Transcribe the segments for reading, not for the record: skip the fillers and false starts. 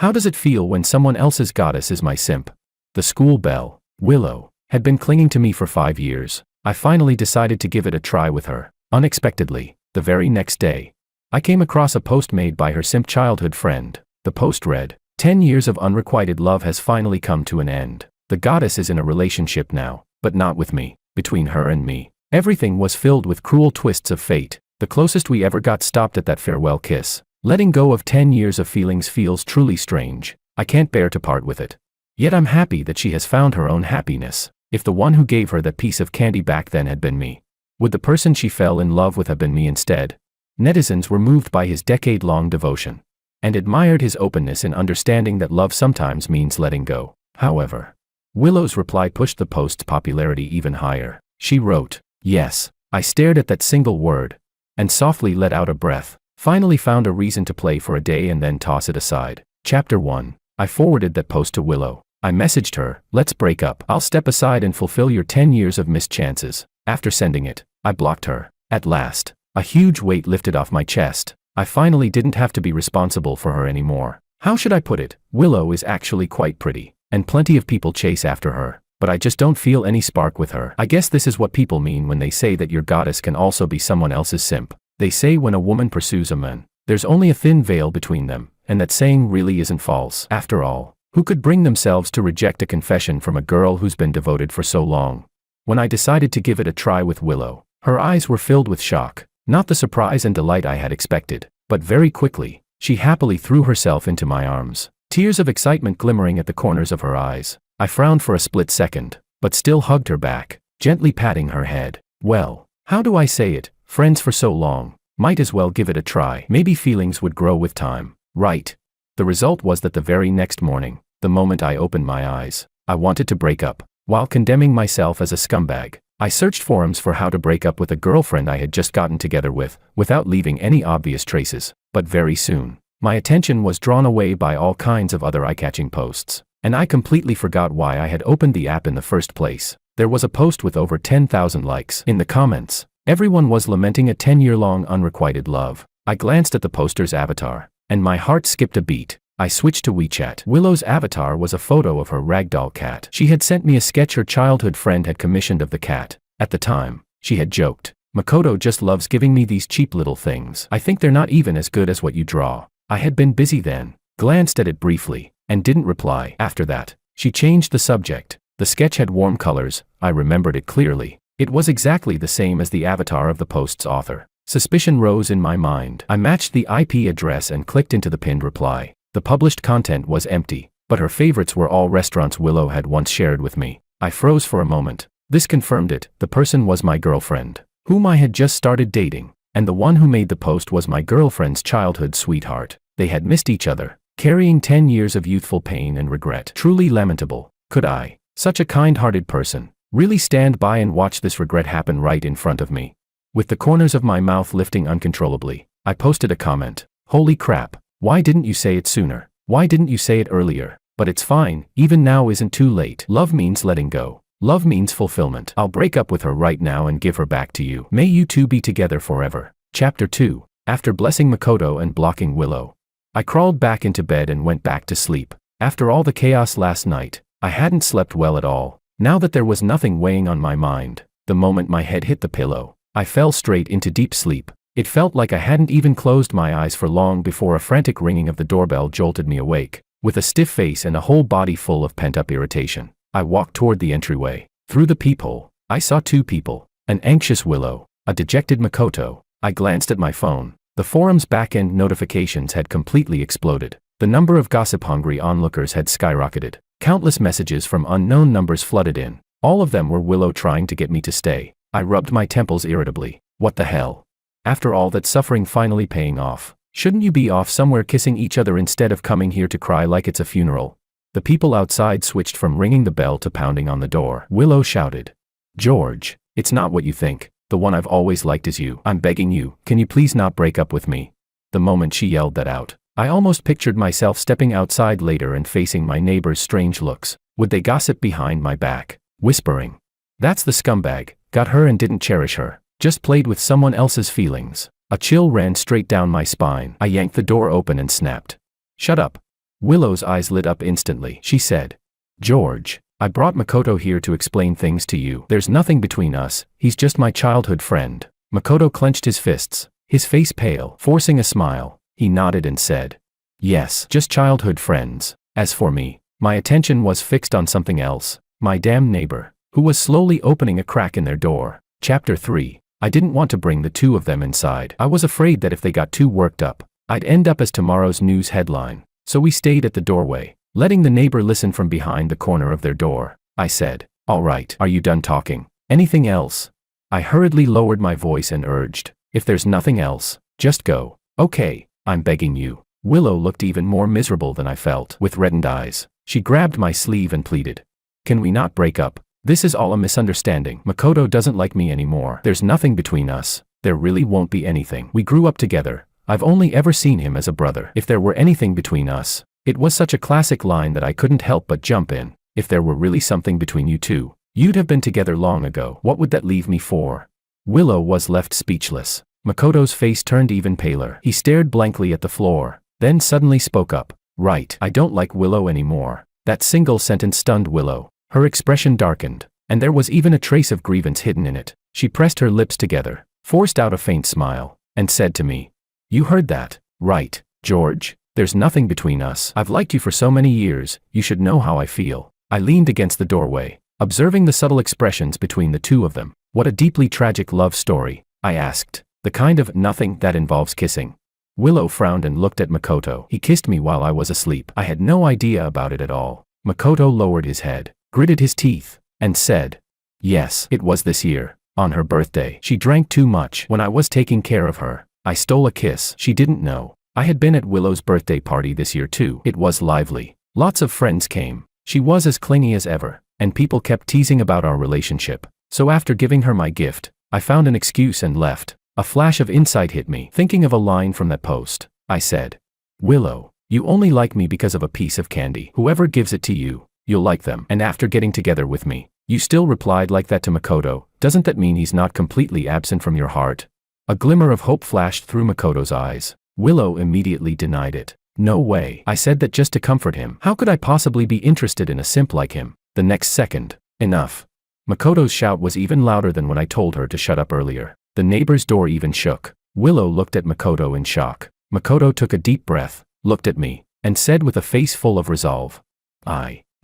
How does it feel when someone else's goddess is my simp? The school belle, Willow, had been clinging to me for 5 years. I finally decided to give it a try with her. Unexpectedly, the very next day, I came across a post made by her simp childhood friend. The post read, 10 years of unrequited love has finally come to an end. The goddess is in a relationship now, but not with me. Between her and me, everything was filled with cruel twists of fate. The closest we ever got stopped at that farewell kiss. Letting go of 10 years of feelings feels truly strange. I can't bear to part with it. Yet I'm happy that she has found her own happiness. If the one who gave her that piece of candy back then had been me, would the person she fell in love with have been me instead? Netizens were moved by his decade-long devotion and admired his openness in understanding that love sometimes means letting go. However, Willow's reply pushed the post's popularity even higher. She wrote, "Yes." I stared at that single word and softly let out a breath. Finally found a reason to play for a day and then toss it aside. Chapter 1. I forwarded that post to Willow. I messaged her, "Let's break up. I'll step aside and fulfill your 10 years of missed chances." After sending it, I blocked her. At last, a huge weight lifted off my chest. I finally didn't have to be responsible for her anymore. How should I put it? Willow is actually quite pretty, and plenty of people chase after her, but I just don't feel any spark with her. I guess this is what people mean when they say that your goddess can also be someone else's simp. They say when a woman pursues a man, there's only a thin veil between them, and that saying really isn't false. After all, who could bring themselves to reject a confession from a girl who's been devoted for so long? When I decided to give it a try with Willow, her eyes were filled with shock, not the surprise and delight I had expected, but very quickly, she happily threw herself into my arms, tears of excitement glimmering at the corners of her eyes. I frowned for a split second, but still hugged her back, gently patting her head. Well, how do I say it? Friends for so long, might as well give it a try. Maybe feelings would grow with time, right? The result was that the very next morning, the moment I opened my eyes, I wanted to break up. While condemning myself as a scumbag, I searched forums for how to break up with a girlfriend I had just gotten together with, without leaving any obvious traces. But very soon, my attention was drawn away by all kinds of other eye-catching posts, and I completely forgot why I had opened the app in the first place. There was a post with over 10,000 likes. In the comments, everyone was lamenting a 10-year-long unrequited love. I glanced at the poster's avatar, and my heart skipped a beat. I switched to WeChat. Willow's avatar was a photo of her ragdoll cat. She had sent me a sketch her childhood friend had commissioned of the cat. At the time, she had joked, "Makoto just loves giving me these cheap little things. I think they're not even as good as what you draw." I had been busy then, glanced at it briefly, and didn't reply. After that, she changed the subject. The sketch had warm colors. I remembered it clearly. It was exactly the same as the avatar of the post's author. Suspicion rose in my mind. I matched the IP address and clicked into the pinned reply. The published content was empty, but her favorites were all restaurants Willow had once shared with me. I froze for a moment. This confirmed it. The person was my girlfriend, whom I had just started dating, and the one who made the post was my girlfriend's childhood sweetheart. They had missed each other, carrying 10 years of youthful pain and regret. Truly lamentable. Could I, such a kind-hearted person, really stand by and watch this regret happen right in front of me? With the corners of my mouth lifting uncontrollably, I posted a comment. "Holy crap, why didn't you say it sooner? Why didn't you say it earlier? But it's fine, even now isn't too late. Love means letting go. Love means fulfillment. I'll break up with her right now and give her back to you. May you two be together forever." Chapter 2. After blessing Makoto and blocking Willow, I crawled back into bed and went back to sleep. After all the chaos last night, I hadn't slept well at all. Now that there was nothing weighing on my mind, the moment my head hit the pillow, I fell straight into deep sleep. It felt like I hadn't even closed my eyes for long before a frantic ringing of the doorbell jolted me awake. With a stiff face and a whole body full of pent-up irritation, I walked toward the entryway. Through the peephole, I saw two people, an anxious Willow, a dejected Makoto. I glanced at my phone. The forum's back-end notifications had completely exploded. The number of gossip-hungry onlookers had skyrocketed. Countless messages from unknown numbers flooded in. All of them were Willow trying to get me to stay. I rubbed my temples irritably. What the hell? After all that suffering finally paying off, shouldn't you be off somewhere kissing each other instead of coming here to cry like it's a funeral? The people outside switched from ringing the bell to pounding on the door. Willow shouted, "George, it's not what you think. The one I've always liked is you. I'm begging you, can you please not break up with me?" The moment she yelled that out, I almost pictured myself stepping outside later and facing my neighbors' strange looks. Would they gossip behind my back, whispering, "That's the scumbag, got her and didn't cherish her, just played with someone else's feelings." A chill ran straight down my spine. I yanked the door open and snapped, "Shut up." Willow's eyes lit up instantly. She said, "George, I brought Makoto here to explain things to you. There's nothing between us, he's just my childhood friend." Makoto clenched his fists, his face pale. Forcing a smile, he nodded and said, "Yes, just childhood friends." As for me, my attention was fixed on something else, my damn neighbor, who was slowly opening a crack in their door. Chapter 3. I didn't want to bring the two of them inside. I was afraid that if they got too worked up, I'd end up as tomorrow's news headline. So we stayed at the doorway, letting the neighbor listen from behind the corner of their door. I said, "All right, are you done talking? Anything else?" I hurriedly lowered my voice and urged, "If there's nothing else, just go." "Okay, I'm begging you." Willow looked even more miserable than I felt. With reddened eyes, she grabbed my sleeve and pleaded, "Can we not break up? This is all a misunderstanding. Makoto doesn't like me anymore. There's nothing between us. There really won't be anything. We grew up together. I've only ever seen him as a brother. If there were anything between us." It was such a classic line that I couldn't help but jump in. "If there were really something between you two, you'd have been together long ago. What would that leave me for?" Willow was left speechless. Makoto's face turned even paler. He stared blankly at the floor, then suddenly spoke up. "Right, I don't like Willow anymore." That single sentence stunned Willow. Her expression darkened, and there was even a trace of grievance hidden in it. She pressed her lips together, forced out a faint smile, and said to me, "You heard that, right, George? There's nothing between us. I've liked you for so many years, you should know how I feel." I leaned against the doorway, observing the subtle expressions between the two of them. "What a deeply tragic love story," I asked. "The kind of nothing that involves kissing." Willow frowned and looked at Makoto. "He kissed me while I was asleep. I had no idea about it at all." Makoto lowered his head, gritted his teeth, and said, "Yes, it was this year, on her birthday. She drank too much. When I was taking care of her, I stole a kiss. She didn't know. I had been at Willow's birthday party this year too. It was lively. Lots of friends came. She was as clingy as ever, and people kept teasing about our relationship. So after giving her my gift, I found an excuse and left." A flash of insight hit me. Thinking of a line from that post, I said, "Willow, you only like me because of a piece of candy. Whoever gives it to you, you'll like them." And after getting together with me, you still replied like that to Makoto. Doesn't that mean he's not completely absent from your heart? A glimmer of hope flashed through Makoto's eyes. Willow immediately denied it. "No way. I said that just to comfort him. How could I possibly be interested in a simp like him?" The next second, enough. Makoto's shout was even louder than when I told her to shut up earlier. The neighbor's door even shook. Willow looked at Makoto in shock. Makoto took a deep breath, looked at me, and said with a face full of resolve,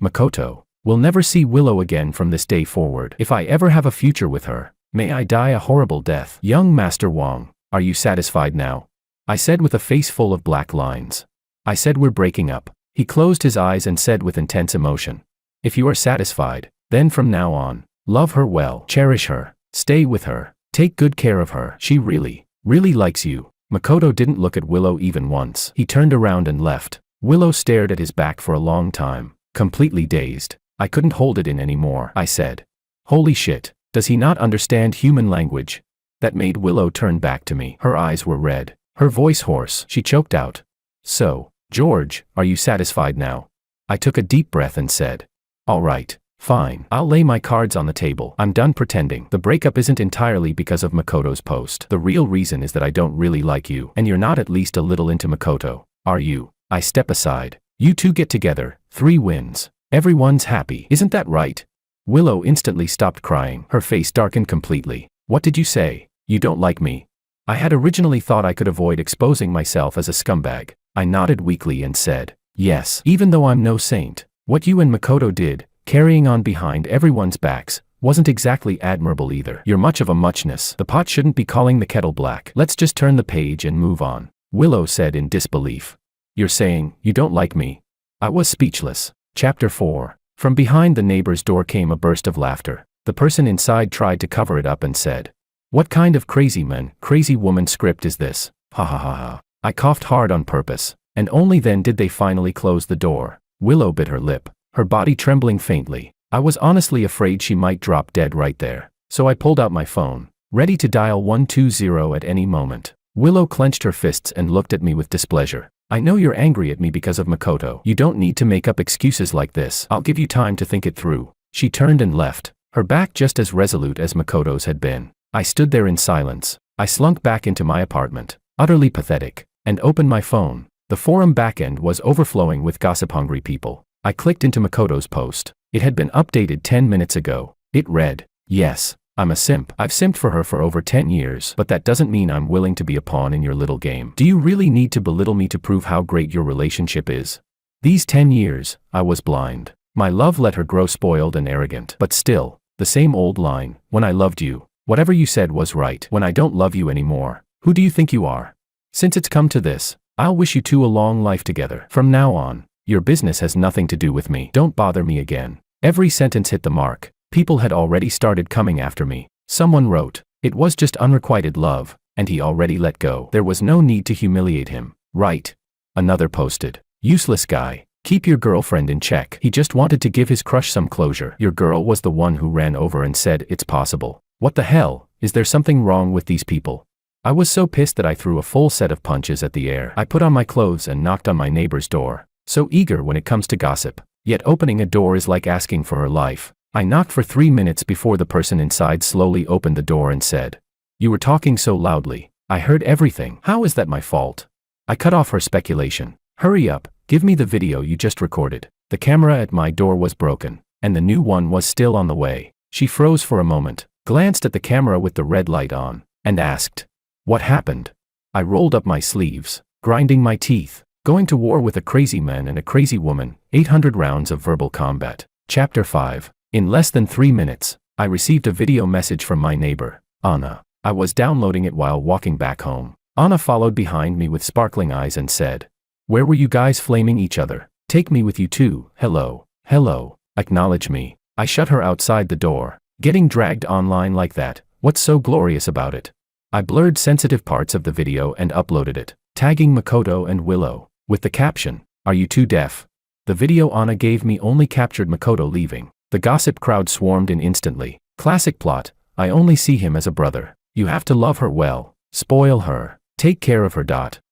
Makoto, will never see Willow again from this day forward. If I ever have a future with her, may I die a horrible death." "Young Master Wong, are you satisfied now?" I said with a face full of black lines. I said, "We're breaking up." He closed his eyes and said with intense emotion, "If you are satisfied, then from now on, love her well, cherish her, stay with her, take good care of her. She really, really likes you." Makoto didn't look at Willow even once. He turned around and left. Willow stared at his back for a long time, completely dazed. I couldn't hold it in anymore. I said, "Holy shit, does he not understand human language?" That made Willow turn back to me. Her eyes were red, her voice hoarse. She choked out, "So, George, are you satisfied now?" I took a deep breath and said, "All right, fine. I'll lay my cards on the table. I'm done pretending. The breakup isn't entirely because of Makoto's post. The real reason is that I don't really like you, and you're not at least a little into Makoto, are you?" I step aside. "You two get together, 3 wins. Everyone's happy. Isn't that right?" Willow instantly stopped crying. Her face darkened completely. "What did you say? You don't like me?" I had originally thought I could avoid exposing myself as a scumbag. I nodded weakly and said, "Yes, even though I'm no saint. What you and Makoto did, carrying on behind everyone's backs, wasn't exactly admirable either. You're much of a muchness. The pot shouldn't be calling the kettle black. Let's just turn the page and move on," Willow said in disbelief. "You're saying, you don't like me?" I was speechless. Chapter 4. From behind the neighbor's door came a burst of laughter. The person inside tried to cover it up and said, "What kind of crazy man, crazy woman script is this? Ha ha ha ha." I coughed hard on purpose, and only then did they finally close the door. Willow bit her lip, her body trembling faintly. I was honestly afraid she might drop dead right there, so I pulled out my phone, ready to dial 120 at any moment. Willow clenched her fists and looked at me with displeasure. "I know you're angry at me because of Makoto. You don't need to make up excuses like this. I'll give you time to think it through." She turned and left, her back just as resolute as Makoto's had been. I stood there in silence. I slunk back into my apartment, utterly pathetic, and opened my phone. The forum backend was overflowing with gossip-hungry people. I clicked into Makoto's post. It had been updated 10 minutes ago. It read, "Yes, I'm a simp. I've simped for her for over 10 years, but that doesn't mean I'm willing to be a pawn in your little game. Do you really need to belittle me to prove how great your relationship is? These 10 years, I was blind. My love let her grow spoiled and arrogant. But still, the same old line, when I loved you, whatever you said was right. When I don't love you anymore, who do you think you are? Since it's come to this, I'll wish you two a long life together. From now on, your business has nothing to do with me. Don't bother me again." Every sentence hit the mark. People had already started coming after me. Someone wrote, "It was just unrequited love, and he already let go. There was no need to humiliate him, right?" Another posted, "Useless guy. Keep your girlfriend in check. He just wanted to give his crush some closure. Your girl was the one who ran over and said it's possible. What the hell, is there something wrong with these people?" I was so pissed that I threw a full set of punches at the air. I put on my clothes and knocked on my neighbor's door. So eager when it comes to gossip. Yet opening a door is like asking for her life. I knocked for 3 minutes before the person inside slowly opened the door and said, "You were talking so loudly. I heard everything. How is that my fault?" I cut off her speculation. "Hurry up, give me the video you just recorded." The camera at my door was broken, and the new one was still on the way. She froze for a moment, glanced at the camera with the red light on, and asked, "What happened?" I rolled up my sleeves, grinding my teeth. Going to war with a crazy man and a crazy woman, 800 rounds of verbal combat. Chapter 5. In less than 3 minutes, I received a video message from my neighbor, Anna. I was downloading it while walking back home. Anna followed behind me with sparkling eyes and said, "Where were you guys flaming each other? Take me with you too. Hello, hello, acknowledge me." I shut her outside the door. Getting dragged online like that, what's so glorious about it? I blurred sensitive parts of the video and uploaded it, tagging Makoto and Willow, with the caption, "Are you too deaf?" The video Anna gave me only captured Makoto leaving. The gossip crowd swarmed in instantly. Classic plot, I only see him as a brother. You have to love her well, spoil her, take care of her.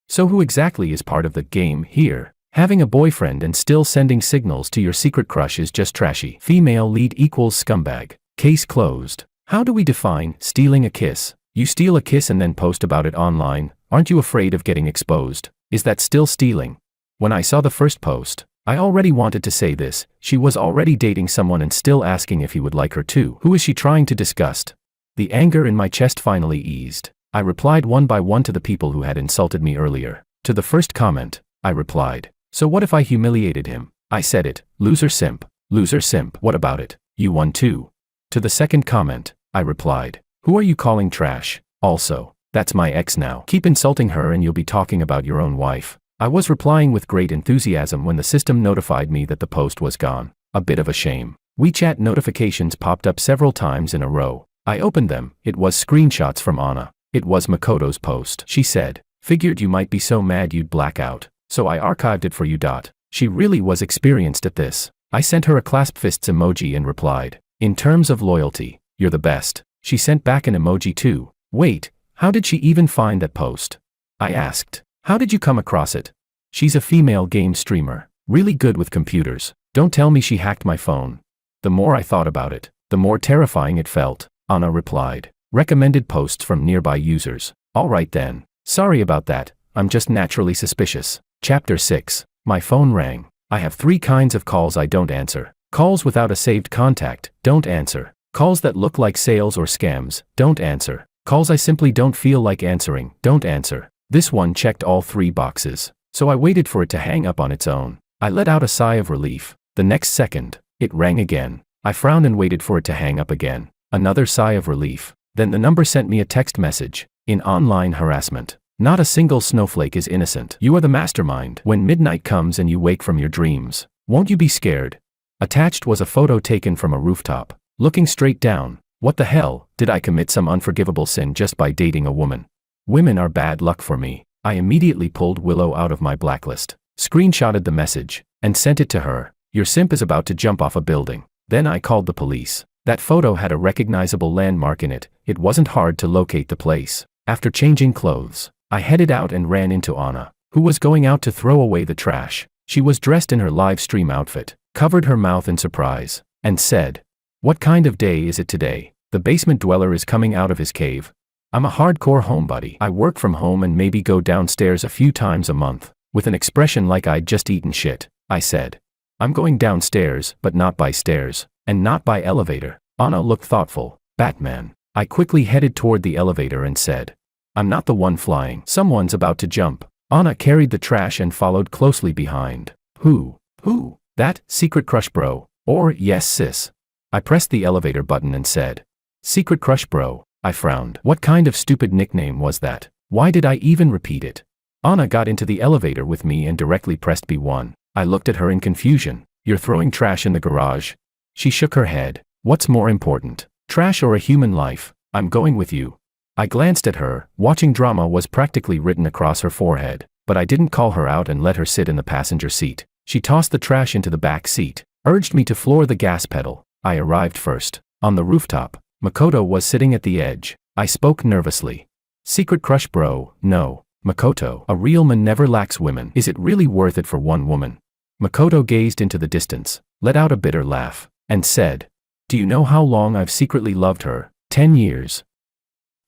So who exactly is part of the game here? Having a boyfriend and still sending signals to your secret crush is just trashy. Female lead equals scumbag. Case closed. How do we define stealing a kiss? You steal a kiss and then post about it online. Aren't you afraid of getting exposed? Is that still stealing? When I saw the first post, I already wanted to say this. She was already dating someone and still asking if he would like her too. Who is she trying to disgust? The anger in my chest finally eased. I replied one by one to the people who had insulted me earlier. To the first comment, I replied, "So what if I humiliated him?" I said it. Loser simp. Loser simp. What about it? You won too. To the second comment, I replied, "Who are you calling trash? Also, that's my ex now. Keep insulting her and you'll be talking about your own wife." I was replying with great enthusiasm when the system notified me that the post was gone. A bit of a shame. WeChat notifications popped up several times in a row. I opened them. It was screenshots from Anna. It was Makoto's post. She said, "Figured you might be so mad you'd black out, so I archived it for you." She really was experienced at this. I sent her a clasp fists emoji and replied, "In terms of loyalty, you're the best." She sent back an emoji too. Wait, how did she even find that post? I asked. How did you come across it? She's a female game streamer, really good with computers. Don't tell me she hacked my phone. The more I thought about it, the more terrifying it felt. Anna replied, "Recommended posts from nearby users." All right then. Sorry about that, I'm just naturally suspicious. Chapter 6. My phone rang. I have 3 kinds of calls I don't answer. Calls without a saved contact, don't answer. Calls that look like sales or scams, don't answer. Calls I simply don't feel like answering, don't answer. This one checked all 3 boxes, so I waited for it to hang up on its own. I let out a sigh of relief. The next second, it rang again. I frowned and waited for it to hang up again. Another sigh of relief. Then the number sent me a text message. In online harassment. Not a single snowflake is innocent. You are the mastermind. When midnight comes and you wake from your dreams, won't you be scared? Attached was a photo taken from a rooftop. Looking straight down. What the hell, did I commit some unforgivable sin just by dating a woman? Women are bad luck for me. I immediately pulled Willow out of my blacklist, screenshotted the message, and sent it to her. Your simp is about to jump off a building. Then I called the police. That photo had a recognizable landmark in it. It wasn't hard to locate the place. After changing clothes, I headed out and ran into Anna, who was going out to throw away the trash. She was dressed in her live stream outfit, covered her mouth in surprise, and said, "What kind of day is it today? The basement dweller is coming out of his cave. I'm a hardcore homebody. I work from home and maybe go downstairs a few times a month. With an expression like I'd just eaten shit, I said, I'm going downstairs, but not by stairs, and not by elevator. Anna looked thoughtful. Batman. I quickly headed toward the elevator and said, I'm not the one flying. Someone's about to jump. Anna carried the trash and followed closely behind. Who? That, secret crush bro. Or, yes sis. I pressed the elevator button and said, Secret crush bro. I frowned. What kind of stupid nickname was that? Why did I even repeat it? Anna got into the elevator with me and directly pressed B1. I looked at her in confusion. You're throwing trash in the garage? She shook her head. What's more important, trash or a human life? I'm going with you. I glanced at her. Watching drama was practically written across her forehead, but I didn't call her out and let her sit in the passenger seat. She tossed the trash into the back seat, urged me to floor the gas pedal. I arrived first. On the rooftop, Makoto was sitting at the edge. I spoke nervously. Secret crush bro, no. Makoto, a real man never lacks women. Is it really worth it for one woman? Makoto gazed into the distance, let out a bitter laugh, and said, Do you know how long I've secretly loved her? 10 years.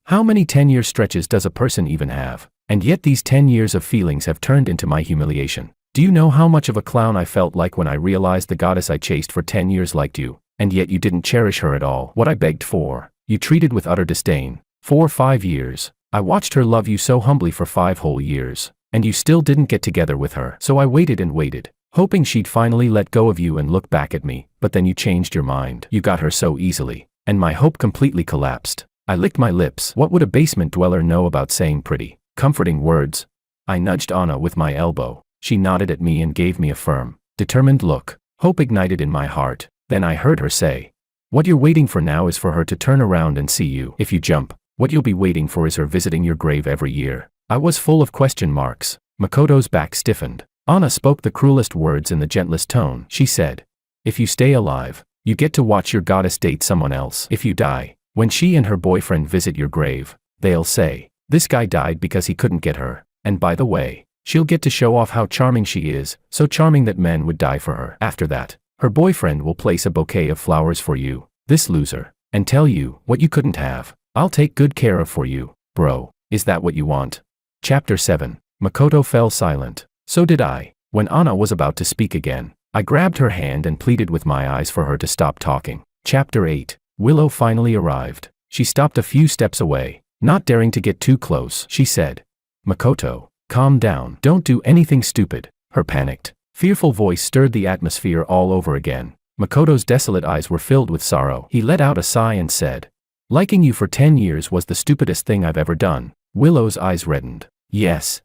How many 10-year stretches does a person even have? And yet these 10 years of feelings have turned into my humiliation. Do you know how much of a clown I felt like when I realized the goddess I chased for 10 years liked you, and yet you didn't cherish her at all? What I begged for, you treated with utter disdain. 4 or 5 years. I watched her love you so humbly for 5 whole years, and you still didn't get together with her. So I waited and waited, hoping she'd finally let go of you and look back at me, but then you changed your mind. You got her so easily, and my hope completely collapsed. I licked my lips. What would a basement dweller know about saying pretty, comforting words? I nudged Anna with my elbow. She nodded at me and gave me a firm, determined look. Hope ignited in my heart. Then I heard her say, What you're waiting for now is for her to turn around and see you. If you jump, what you'll be waiting for is her visiting your grave every year. I was full of question marks. Makoto's back stiffened. Anna spoke the cruelest words in the gentlest tone. She said, If you stay alive, you get to watch your goddess date someone else. If you die, when she and her boyfriend visit your grave, they'll say, This guy died because he couldn't get her. And by the way, she'll get to show off how charming she is, so charming that men would die for her. After that, her boyfriend will place a bouquet of flowers for you, this loser, and tell you what you couldn't have. I'll take good care of for you, bro. Is that what you want? Chapter 7. Makoto fell silent. So did I. When Anna was about to speak again, I grabbed her hand and pleaded with my eyes for her to stop talking. Chapter 8. Willow finally arrived. She stopped a few steps away. Not daring to get too close, she said, Makoto, calm down. Don't do anything stupid. Her panicked, fearful voice stirred the atmosphere all over again. Makoto's desolate eyes were filled with sorrow. He let out a sigh and said, Liking you for 10 years was the stupidest thing I've ever done. Willow's eyes reddened. Yes,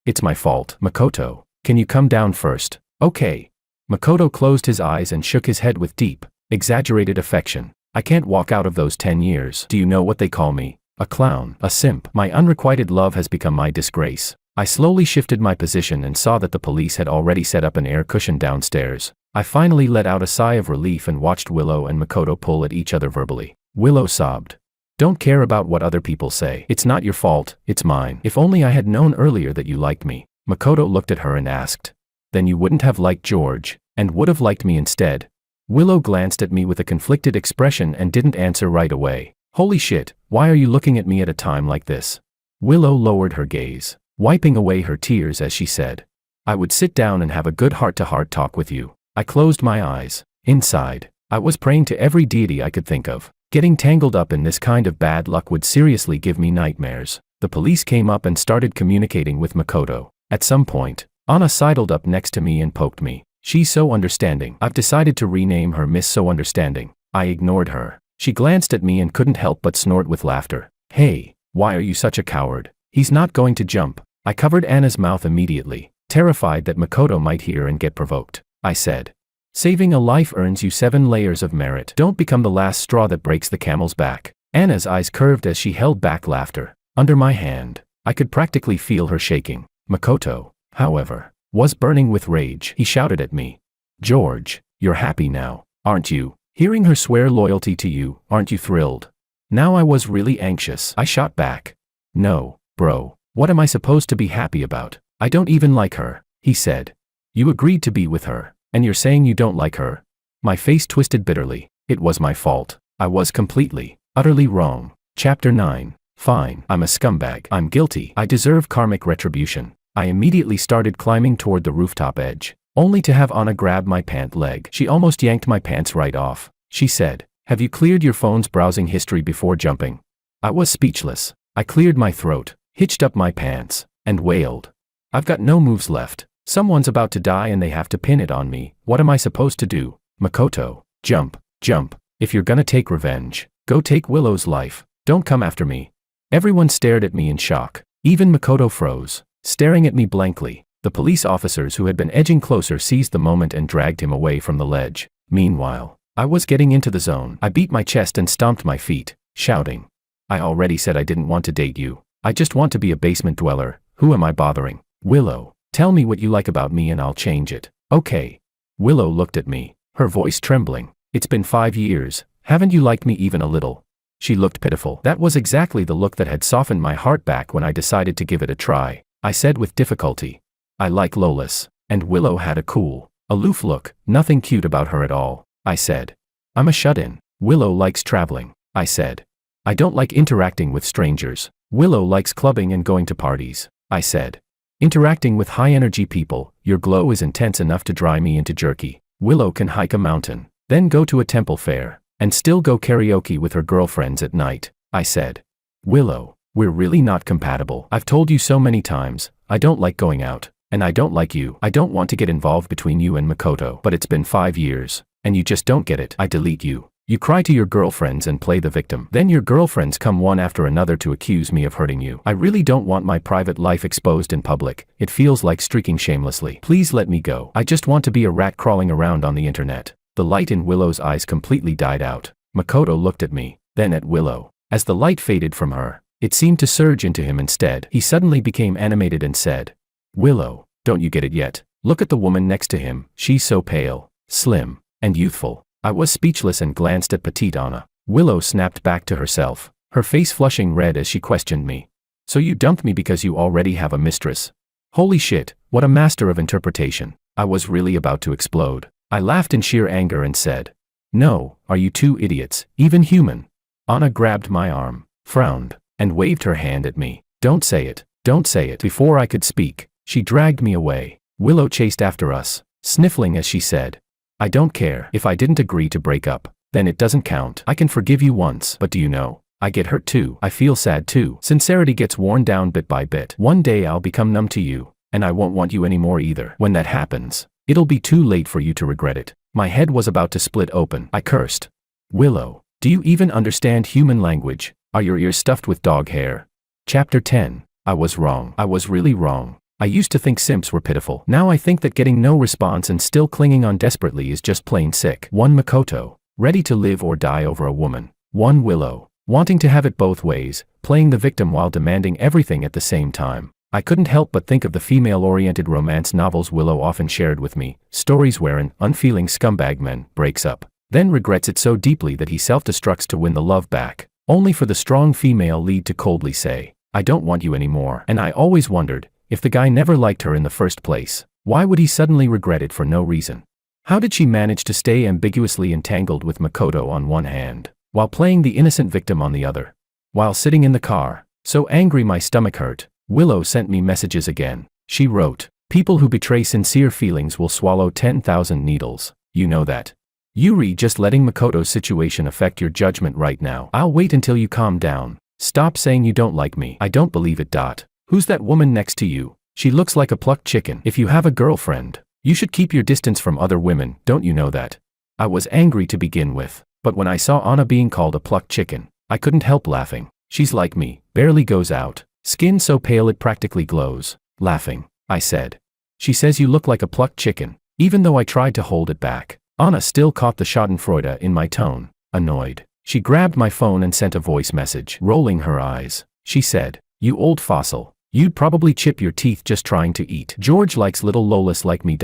it's my fault. Makoto, can you come down first? Okay. Makoto closed his eyes and shook his head with deep, exaggerated affection. I can't walk out of those 10 years. Do you know what they call me? A clown, a simp. My unrequited love has become my disgrace. I slowly shifted my position and saw that the police had already set up an air cushion downstairs. I finally let out a sigh of relief and watched Willow and Makoto pull at each other verbally. Willow sobbed. Don't care about what other people say. It's not your fault, it's mine. If only I had known earlier that you liked me. Makoto looked at her and asked, Then you wouldn't have liked George, and would have liked me instead? Willow glanced at me with a conflicted expression and didn't answer right away. Holy shit, why are you looking at me at a time like this? Willow lowered her gaze, wiping away her tears as she said, I would sit down and have a good heart-to-heart talk with you. I closed my eyes. Inside, I was praying to every deity I could think of. Getting tangled up in this kind of bad luck would seriously give me nightmares. The police came up and started communicating with Makoto. At some point, Anna sidled up next to me and poked me. She's so understanding. I've decided to rename her Miss So Understanding. I ignored her. She glanced at me and couldn't help but snort with laughter. Hey, why are you such a coward? He's not going to jump. I covered Anna's mouth immediately, terrified that Makoto might hear and get provoked. I said, Saving a life earns you 7 layers of merit. Don't become the last straw that breaks the camel's back. Anna's eyes curved as she held back laughter. Under my hand, I could practically feel her shaking. Makoto, however, was burning with rage. He shouted at me, George, you're happy now, aren't you? Hearing her swear loyalty to you, aren't you thrilled? Now I was really anxious. I shot back. No, bro, what am I supposed to be happy about? I don't even like her, he said. You agreed to be with her, and you're saying you don't like her? My face twisted bitterly. It was my fault. I was completely, utterly wrong. Chapter 9. Fine, I'm a scumbag. I'm guilty. I deserve karmic retribution. I immediately started climbing toward the rooftop edge, only to have Anna grab my pant leg. She almost yanked my pants right off. She said, "Have you cleared your phone's browsing history before jumping?" I was speechless. I cleared my throat, hitched up my pants, and wailed. "I've got no moves left. Someone's about to die and they have to pin it on me. What am I supposed to do? Makoto, jump, jump. If you're gonna take revenge, go take Willow's life. Don't come after me." Everyone stared at me in shock. Even Makoto froze, staring at me blankly. The police officers who had been edging closer seized the moment and dragged him away from the ledge. Meanwhile, I was getting into the zone. I beat my chest and stomped my feet, shouting, "I already said I didn't want to date you. I just want to be a basement dweller. Who am I bothering? Willow, tell me what you like about me and I'll change it." "Okay." Willow looked at me, her voice trembling. "It's been 5 years. Haven't you liked me even a little?" She looked pitiful. That was exactly the look that had softened my heart back when I decided to give it a try. I said with difficulty, "I like Lolis." And Willow had a cool, aloof look, nothing cute about her at all. I said, "I'm a shut-in." "Willow likes traveling," I said. "I don't like interacting with strangers." "Willow likes clubbing and going to parties," I said. "Interacting with high-energy people, your glow is intense enough to dry me into jerky." "Willow can hike a mountain, then go to a temple fair, and still go karaoke with her girlfriends at night," I said. "Willow, we're really not compatible. I've told you so many times, I don't like going out, and I don't like you. I don't want to get involved between you and Makoto. But it's been 5 years, and you just don't get it. I delete you. You cry to your girlfriends and play the victim. Then your girlfriends come one after another to accuse me of hurting you. I really don't want my private life exposed in public. It feels like streaking shamelessly. Please let me go. I just want to be a rat crawling around on the internet." The light in Willow's eyes completely died out. Makoto looked at me, then at Willow. As the light faded from her, it seemed to surge into him instead. He suddenly became animated and said, "Willow, don't you get it yet? Look at the woman next to him. She's so pale, slim, and youthful." I was speechless and glanced at petite Anna. Willow snapped back to herself, her face flushing red as she questioned me. "So you dumped me because you already have a mistress?" Holy shit, what a master of interpretation. I was really about to explode. I laughed in sheer anger and said, "No, are you two idiots, even human?" Anna grabbed my arm, frowned, and waved her hand at me. "Don't say it, don't say it." Before I could speak, she dragged me away. Willow chased after us, sniffling as she said, "I don't care. If I didn't agree to break up, then it doesn't count. I can forgive you once, but do you know, I get hurt too. I feel sad too. Sincerity gets worn down bit by bit. One day I'll become numb to you, and I won't want you anymore either. When that happens, it'll be too late for you to regret it." My head was about to split open. I cursed. "Willow, do you even understand human language? Are your ears stuffed with dog hair?" Chapter 10. I was wrong. I was really wrong. I used to think simps were pitiful. Now I think that getting no response and still clinging on desperately is just plain sick. One Makoto, ready to live or die over a woman. One Willow, wanting to have it both ways, playing the victim while demanding everything at the same time. I couldn't help but think of the female-oriented romance novels Willow often shared with me, stories where an unfeeling scumbag man breaks up, then regrets it so deeply that he self-destructs to win the love back, only for the strong female lead to coldly say, "I don't want you anymore." And I always wondered, if the guy never liked her in the first place, why would he suddenly regret it for no reason? How did she manage to stay ambiguously entangled with Makoto on one hand, while playing the innocent victim on the other? While sitting in the car, so angry my stomach hurt, Willow sent me messages again. She wrote, "People who betray sincere feelings will swallow 10,000 needles. You know that. Yuri, just letting Makoto's situation affect your judgment right now. I'll wait until you calm down. Stop saying you don't like me. I don't believe it. Who's that woman next to you? She looks like a plucked chicken. If you have a girlfriend, you should keep your distance from other women, don't you know that?" I was angry to begin with, but when I saw Anna being called a plucked chicken, I couldn't help laughing. She's like me, barely goes out. Skin so pale it practically glows. Laughing, I said. "She says you look like a plucked chicken." Even though I tried to hold it back, Anna still caught the schadenfreude in my tone, annoyed. She grabbed my phone and sent a voice message. Rolling her eyes, she said, "You old fossil, you'd probably chip your teeth just trying to eat. George likes little Lolis like me.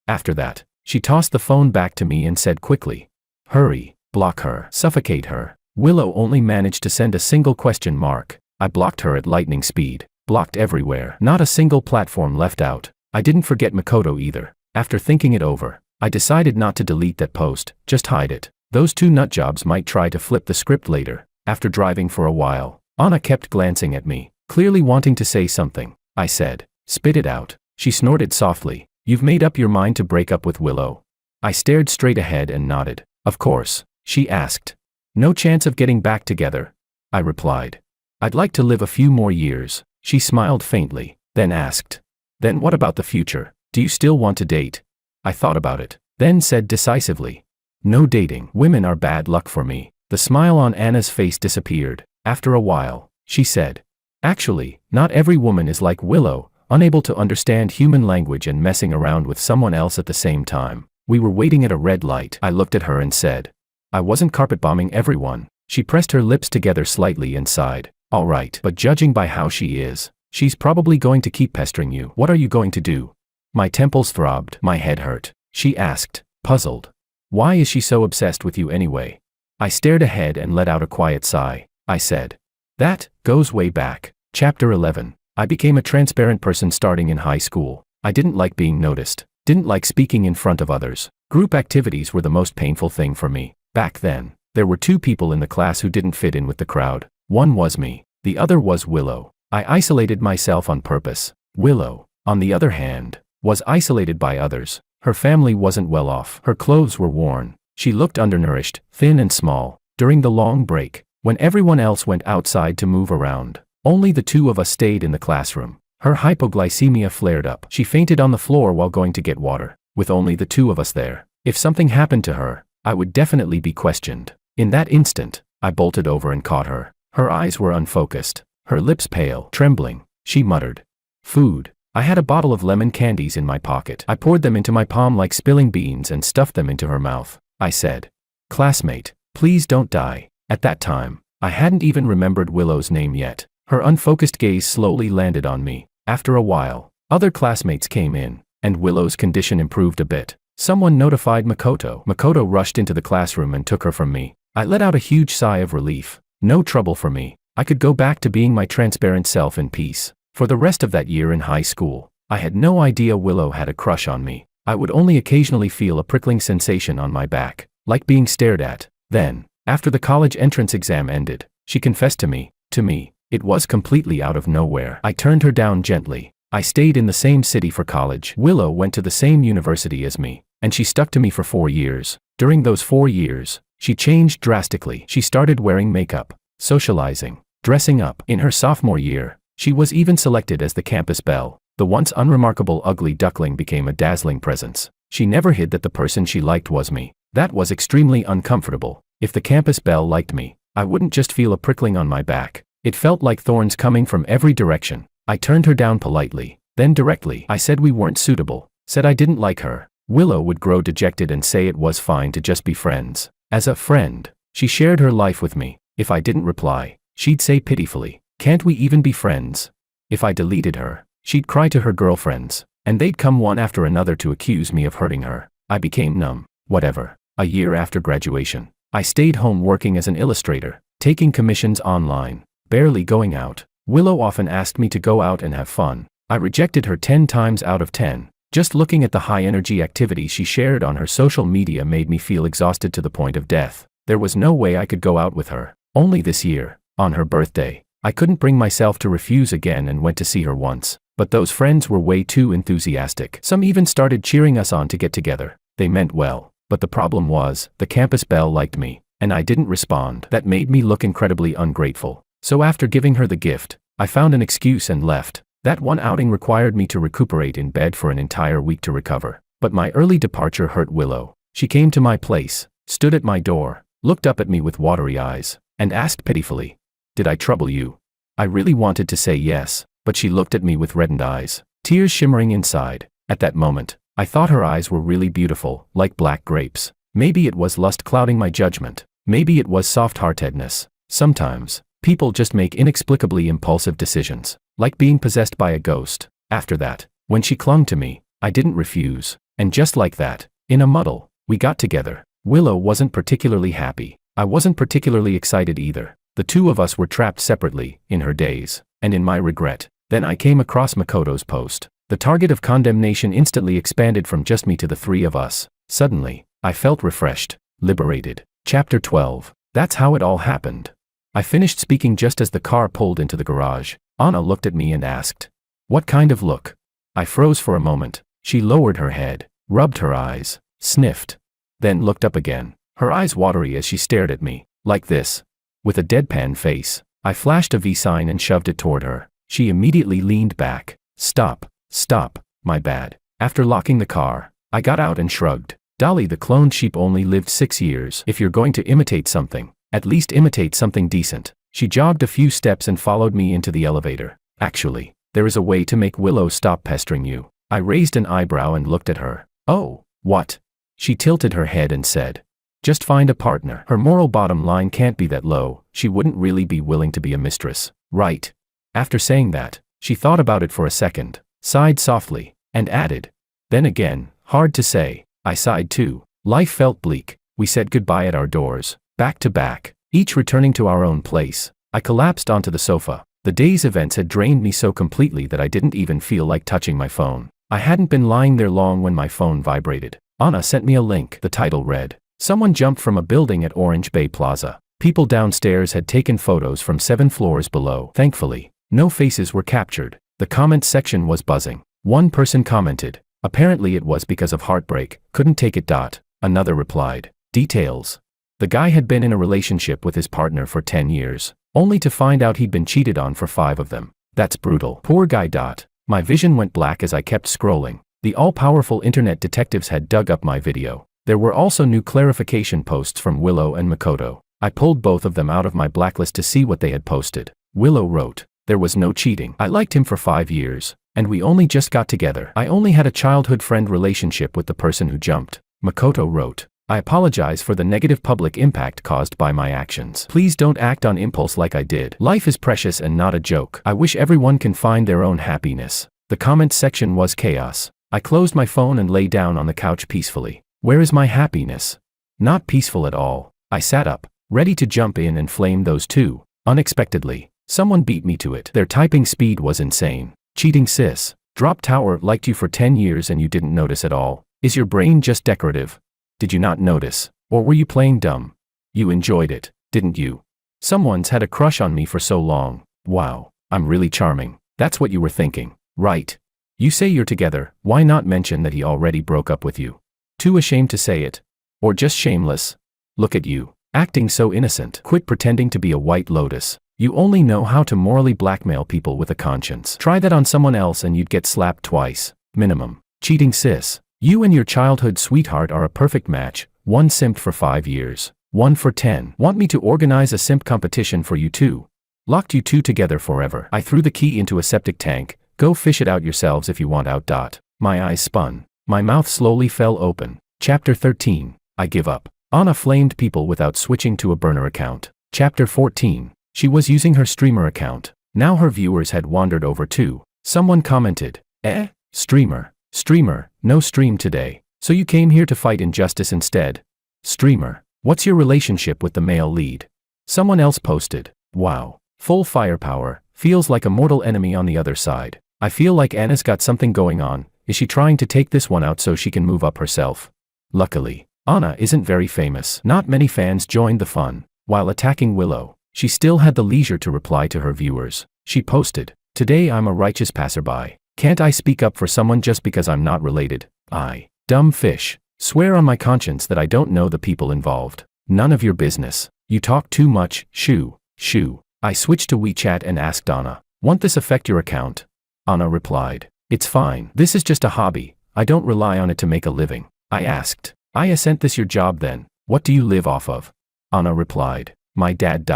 After that, she tossed the phone back to me and said quickly, "Hurry, block her, suffocate her." Willow only managed to send a single question mark. I blocked her at lightning speed, blocked everywhere, not a single platform left out. I didn't forget Makoto either. After thinking it over, I decided not to delete that post, just hide it. Those two nutjobs might try to flip the script later. After driving for a while, Anna kept glancing at me, clearly wanting to say something. I said, Spit it out. She snorted softly. You've made up your mind to break up with Willow? I stared straight ahead and nodded. Of course, she asked. No chance of getting back together? I replied. I'd like to live a few more years. She smiled faintly, then asked. Then what about the future? Do you still want to date? I thought about it, then said decisively. No dating. Women are bad luck for me. The smile on Anna's face disappeared. After a while, she said. Actually, not every woman is like Willow, unable to understand human language and messing around with someone else at the same time. We were waiting at a red light. I looked at her and said. I wasn't carpet bombing everyone. She pressed her lips together slightly and sighed. All right, but judging by how she is, she's probably going to keep pestering you. What are you going to do? My temples throbbed. My head hurt. She asked, puzzled. Why is she so obsessed with you anyway? I stared ahead and let out a quiet sigh. I said. That goes way back. Chapter 11. I became a transparent person starting in high school. I didn't like being noticed. Didn't like speaking in front of others. Group activities were the most painful thing for me. Back then, there were 2 people in the class who didn't fit in with the crowd. One was me. The other was Willow. I isolated myself on purpose. Willow, on the other hand, was isolated by others. Her family wasn't well off. Her clothes were worn. She looked undernourished, thin and small. During the long break, when everyone else went outside to move around, only the 2 of us stayed in the classroom. Her hypoglycemia flared up. She fainted on the floor while going to get water. With only the 2 of us there, if something happened to her, I would definitely be questioned. In that instant, I bolted over and caught her. Her eyes were unfocused, her lips pale, trembling. She muttered. Food. I had a bottle of lemon candies in my pocket. I poured them into my palm like spilling beans and stuffed them into her mouth. I said. Classmate, please don't die. At that time, I hadn't even remembered Willow's name yet. Her unfocused gaze slowly landed on me. After a while, other classmates came in, and Willow's condition improved a bit. Someone notified Makoto. Makoto rushed into the classroom and took her from me. I let out a huge sigh of relief. No trouble for me. I could go back to being my transparent self in peace. For the rest of that year in high school, I had no idea Willow had a crush on me. I would only occasionally feel a prickling sensation on my back, like being stared at. Then, after the college entrance exam ended, she confessed to me. It was completely out of nowhere. I turned her down gently. I stayed in the same city for college. Willow went to the same university as me, and she stuck to me for 4 years. During those 4 years, she changed drastically. She started wearing makeup, socializing, dressing up. In her sophomore year, she was even selected as the campus belle. The once unremarkable ugly duckling became a dazzling presence. She never hid that the person she liked was me. That was extremely uncomfortable. If the campus belle liked me, I wouldn't just feel a prickling on my back. It felt like thorns coming from every direction. I turned her down politely, then directly. I said we weren't suitable, said I didn't like her. Willow would grow dejected and say it was fine to just be friends. As a friend, she shared her life with me. If I didn't reply, she'd say pitifully, can't we even be friends? If I deleted her, she'd cry to her girlfriends, and they'd come one after another to accuse me of hurting her. I became numb. Whatever. A year after graduation, I stayed home working as an illustrator, taking commissions online, barely going out. Willow often asked me to go out and have fun. I rejected her 10 times out of 10. Just looking at the high-energy activities she shared on her social media made me feel exhausted to the point of death. There was no way I could go out with her. Only this year, on her birthday, I couldn't bring myself to refuse again and went to see her once. But those friends were way too enthusiastic. Some even started cheering us on to get together. They meant well, but the problem was, the campus belle liked me, and I didn't respond. That made me look incredibly ungrateful. So after giving her the gift, I found an excuse and left. That one outing required me to recuperate in bed for an entire week to recover. But my early departure hurt Willow. She came to my place, stood at my door, looked up at me with watery eyes, and asked pitifully, "Did I trouble you?" I really wanted to say yes, but she looked at me with reddened eyes, tears shimmering inside. At that moment, I thought her eyes were really beautiful, like black grapes. Maybe it was lust clouding my judgment. Maybe it was soft-heartedness. Sometimes, people just make inexplicably impulsive decisions, like being possessed by a ghost. After that, when she clung to me, I didn't refuse. And just like that, in a muddle, we got together. Willow wasn't particularly happy. I wasn't particularly excited either. The 2 of us were trapped separately, in her days, and in my regret. Then I came across Makoto's post. The target of condemnation instantly expanded from just me to the 3 of us. Suddenly, I felt refreshed, liberated. Chapter 12. That's how it all happened. I finished speaking just as the car pulled into the garage. Anna looked at me and asked, What kind of look? I froze for a moment. She lowered her head, rubbed her eyes, sniffed, then looked up again, her eyes watery as she stared at me, like this. With a deadpan face, I flashed a V sign and shoved it toward her. She immediately leaned back. Stop, my bad. After locking the car, I got out and shrugged. Dolly the cloned sheep only lived 6 years. If you're going to imitate something, at least imitate something decent. She jogged a few steps and followed me into the elevator. Actually, there is a way to make Willow stop pestering you. I raised an eyebrow and looked at her. Oh, what? She tilted her head and said, just find a partner. Her moral bottom line can't be that low. She wouldn't really be willing to be a mistress, right? After saying that, she thought about it for a second, sighed softly, and added, then again, hard to say. I sighed too. Life felt bleak. We said goodbye at our doors, back to back, each returning to our own place. I collapsed onto the sofa. The day's events had drained me so completely that I didn't even feel like touching my phone. I hadn't been lying there long when my phone vibrated. Anna sent me a link. The title read, someone jumped from a building at Orange Bay Plaza. People downstairs had taken photos from 7 floors below. Thankfully, no faces were captured. The comments section was buzzing. One person commented, apparently it was because of heartbreak, couldn't take it. Another replied, details. The guy had been in a relationship with his partner for 10 years, only to find out he'd been cheated on for 5 of them. That's brutal. Poor guy. My vision went black as I kept scrolling. The all-powerful internet detectives had dug up my video. There were also new clarification posts from Willow and Makoto. I pulled both of them out of my blacklist to see what they had posted. Willow wrote, there was no cheating. I liked him for 5 years, and we only just got together. I only had a childhood friend relationship with the person who jumped. Makoto wrote, I apologize for the negative public impact caused by my actions. Please don't act on impulse like I did. Life is precious and not a joke. I wish everyone can find their own happiness. The comments section was chaos. I closed my phone and lay down on the couch peacefully. Where is my happiness? Not peaceful at all. I sat up, ready to jump in and flame those two. Unexpectedly, someone beat me to it. Their typing speed was insane. Cheating sis. Drop Tower liked you for 10 years and you didn't notice at all. Is your brain just decorative? Did you not notice? Or were you playing dumb? You enjoyed it, didn't you? Someone's had a crush on me for so long. Wow, I'm really charming. That's what you were thinking, right? You say you're together, why not mention that he already broke up with you? Too ashamed to say it? Or just shameless? Look at you, acting so innocent. Quit pretending to be a white lotus. You only know how to morally blackmail people with a conscience. Try that on someone else and you'd get slapped twice, minimum. Cheating sis. You and your childhood sweetheart are a perfect match. One simped for 5 years, one for 10. Want me to organize a simp competition for you two? Locked you two together forever. I threw the key into a septic tank. Go fish it out yourselves if you want out. My eyes spun. My mouth slowly fell open. Chapter 13. I give up. Anna flamed people without switching to a burner account. Chapter 14. She was using her streamer account. Now her viewers had wandered over too. Someone commented, Streamer, no stream today. So you came here to fight injustice instead? Streamer, what's your relationship with the male lead? Someone else posted, wow, full firepower, feels like a mortal enemy on the other side. I feel like Anna's got something going on. Is she trying to take this one out so she can move up herself? Luckily, Anna isn't very famous. Not many fans joined the fun. While attacking Willow, she still had the leisure to reply to her viewers. She posted, today I'm a righteous passerby. Can't I speak up for someone just because I'm not related? I, dumb fish, swear on my conscience that I don't know the people involved. None of your business. You talk too much, shoo. I switched to WeChat and asked Anna, won't this affect your account? Anna replied, it's fine. This is just a hobby. I don't rely on it to make a living. I asked, isn't this your job then? What do you live off of? Anna replied, my dad.